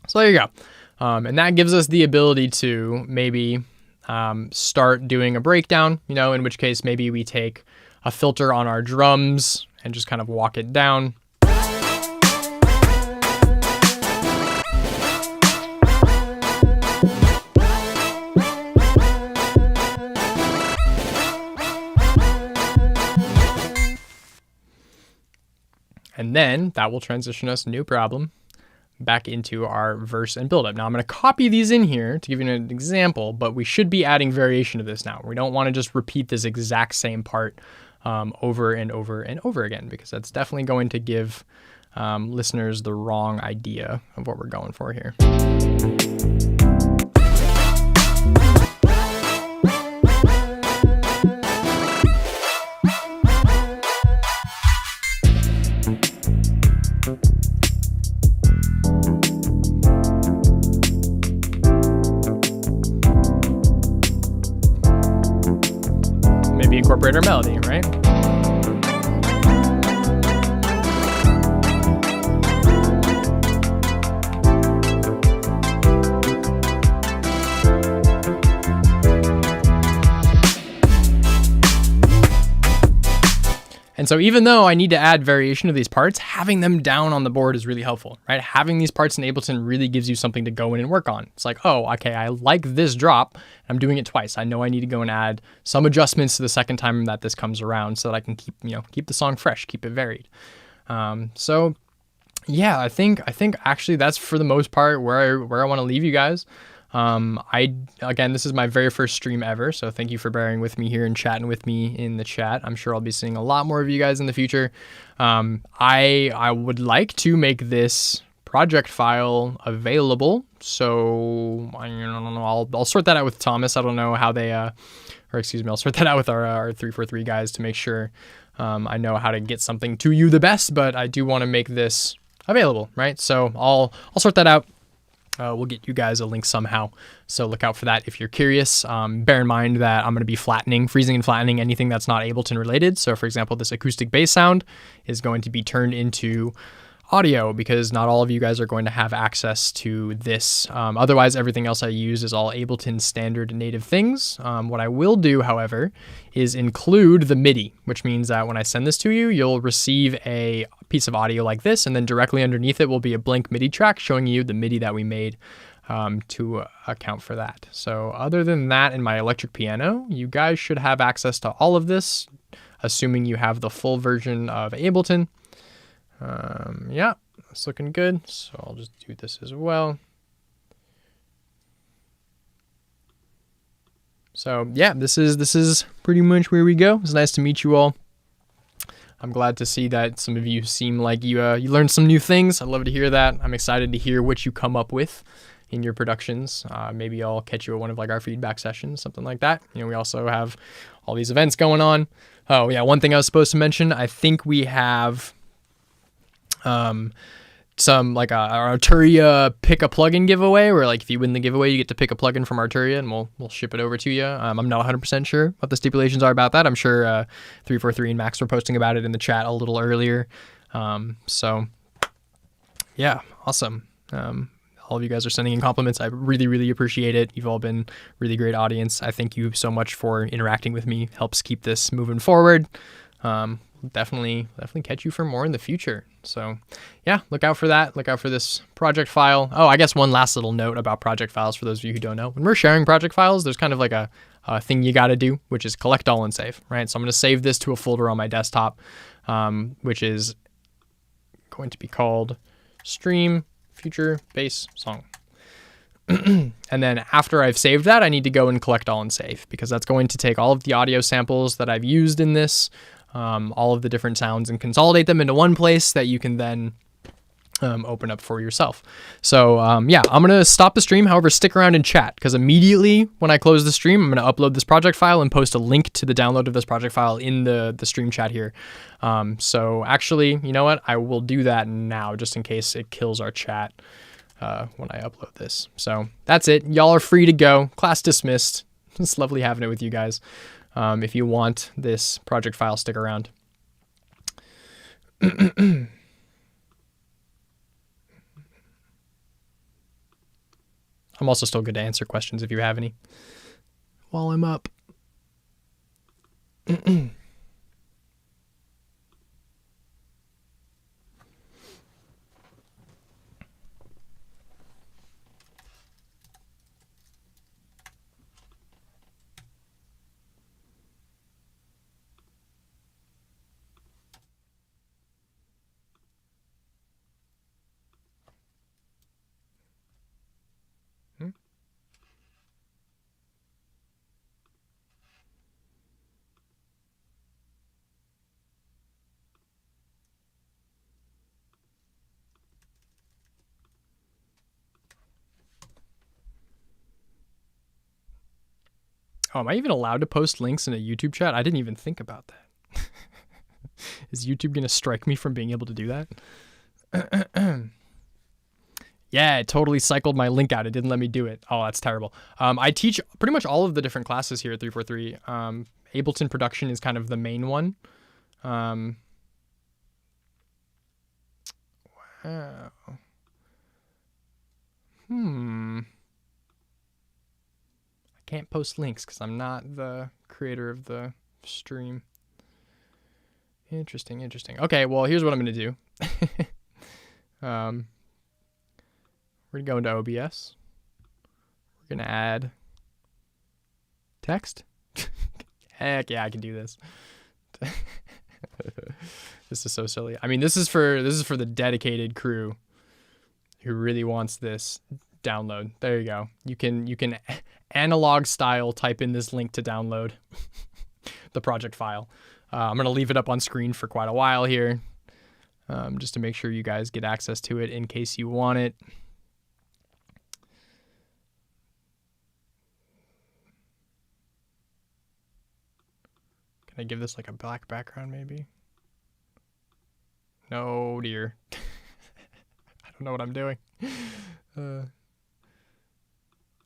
So there you go. And that gives us the ability to maybe start doing a breakdown, in which case maybe we take a filter on our drums and just kind of walk it down. And then that will transition us, no problem, back into our verse and build-up. Now I'm going to copy these in here to give you an example, but we should be adding variation to this now. We don't want to just repeat this exact same part over and over and over again, because that's definitely going to give listeners the wrong idea of what we're going for here. Incorporate our melody, right? And so even though I need to add variation to these parts, having them down on the board is really helpful, right? Having these parts in Ableton really gives you something to go in and work on. It's like, oh, okay, I like this drop. I'm doing it twice. I know I need to go and add some adjustments to the second time that this comes around so that I can keep the song fresh, keep it varied. So yeah, I think actually that's for the most part where I want to leave you guys. Again, this is my very first stream ever, so thank you for bearing with me here and chatting with me in the chat. I'm sure I'll be seeing a lot more of you guys in the future. I would like to make this project file available, so I don't know. I'll sort that out with Thomas. I don't know how they, I'll sort that out with our 343 guys to make sure I know how to get something to you the best. But I do want to make this available, right? So I'll sort that out. We'll get you guys a link somehow, so look out for that if you're curious. Bear in mind that I'm going to be freezing and flattening anything that's not Ableton related. So for example, this acoustic bass sound is going to be turned into audio because not all of you guys are going to have access to this. Otherwise, everything else I use is all Ableton standard native things. What I will do, however, is include the MIDI, which means that when I send this to you, you'll receive a piece of audio like this, and then directly underneath it will be a blank MIDI track showing you the MIDI that we made to account for that. So other than that, in my electric piano, you guys should have access to all of this, assuming you have the full version of Ableton. Yeah, it's looking good. So I'll just do this as well. So yeah, this is pretty much where we go. It's nice to meet you all. I'm glad to see that some of you seem like you learned some new things. I love to hear that. I'm excited to hear what you come up with in your productions. Maybe I'll catch you at one of like our feedback sessions, something like that. You know, we also have all these events going on. Oh yeah, one thing I was supposed to mention, I think we have some like our Arturia pick a plugin giveaway, where like if you win the giveaway, you get to pick a plugin from Arturia and we'll ship it over to you. I'm not 100% sure what the stipulations are about that. I'm sure 343 and Max were posting about it in the chat a little earlier. So yeah, awesome. All of you guys are sending in compliments. I really, really appreciate it. You've all been really great audience. I thank you so much for interacting with me. Helps keep this moving forward. Definitely catch you for more in the future. So yeah, look out for that. Look out for this project file. Oh, I guess one last little note about project files for those of you who don't know. When we're sharing project files, there's kind of like a thing you got to do, which is collect all and save, right? So I'm going to save this to a folder on my desktop, which is going to be called Stream Future Bass Song. And then after I've saved that, I need to go and collect all and save, because that's going to take all of the audio samples that I've used in this, all of the different sounds, and consolidate them into one place that you can then open up for yourself. So yeah, I'm going to stop the stream. However, stick around and chat, because immediately when I close the stream, I'm going to upload this project file and post a link to the download of this project file in the stream chat here. So actually, you know what? I will do that now, just in case it kills our chat when I upload this. So that's it. Y'all are free to go. Class dismissed. It's lovely having it with you guys. If you want this project file, stick around. I'm also still good to answer questions if you have any while I'm up. Oh, am I even allowed to post links in a YouTube chat? I didn't even think about that. Is YouTube going to strike me from being able to do that? Yeah, it totally cycled my link out. It didn't let me do it. Oh, that's terrible. I teach pretty much all of the different classes here at 343. Ableton production is kind of the main one. Wow. I can't post links because I'm not the creator of the stream. Interesting. Okay, well, here's what I'm going to do. We're going to go into OBS. We're going to add text. Heck yeah, I can do this. This is so silly. I mean, this is for the dedicated crew who really wants this download. There you go. You can analog style type in this link to download the project file. I'm going to leave it up on screen for quite a while here, just to make sure you guys get access to it in case you want it. Can I give this like a black background maybe? No, dear. I don't know what I'm doing.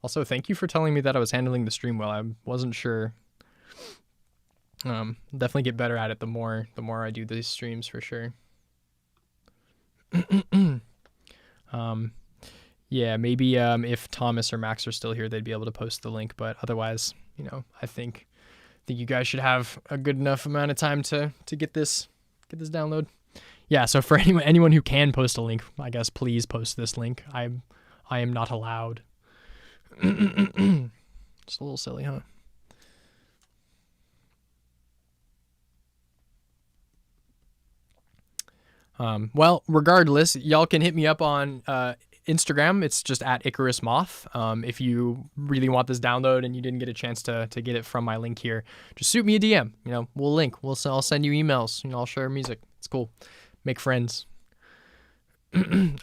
Also, thank you for telling me that I was handling the stream well. I wasn't sure. Definitely get better at it the more I do these streams for sure. Yeah, maybe if Thomas or Max are still here, they'd be able to post the link. But otherwise, you know, I think you guys should have a good enough amount of time to get this download. Yeah. So for anyone who can post a link, I guess please post this link. I am not allowed. It's a little silly, huh? Well, regardless, y'all can hit me up on Instagram. It's just at Icarus Moth. If you really want this download and you didn't get a chance to get it from my link here, just shoot me a DM. You know, we'll link. I'll send you emails. You know, I'll share music. It's cool. Make friends.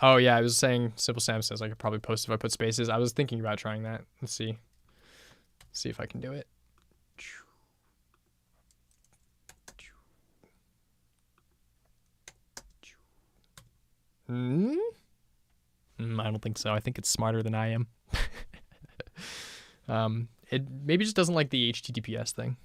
Oh yeah, I was saying Simple Sam says I could probably post if I put spaces. I was thinking about trying that. Let's see if I can do it. I don't think so. I think it's smarter than I am. It maybe just doesn't like the HTTPS thing.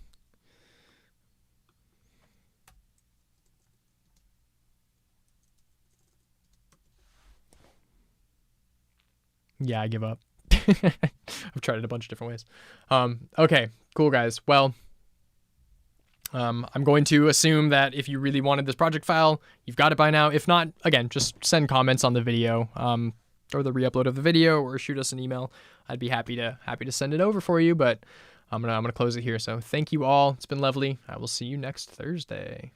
Yeah, I give up. I've tried it a bunch of different ways. Okay, cool guys. Well, I'm going to assume that if you really wanted this project file, you've got it by now. If not, again, just send comments on the video, or the re-upload of the video, or shoot us an email. I'd be happy to send it over for you. But I'm gonna close it here. So thank you all. It's been lovely. I will see you next Thursday.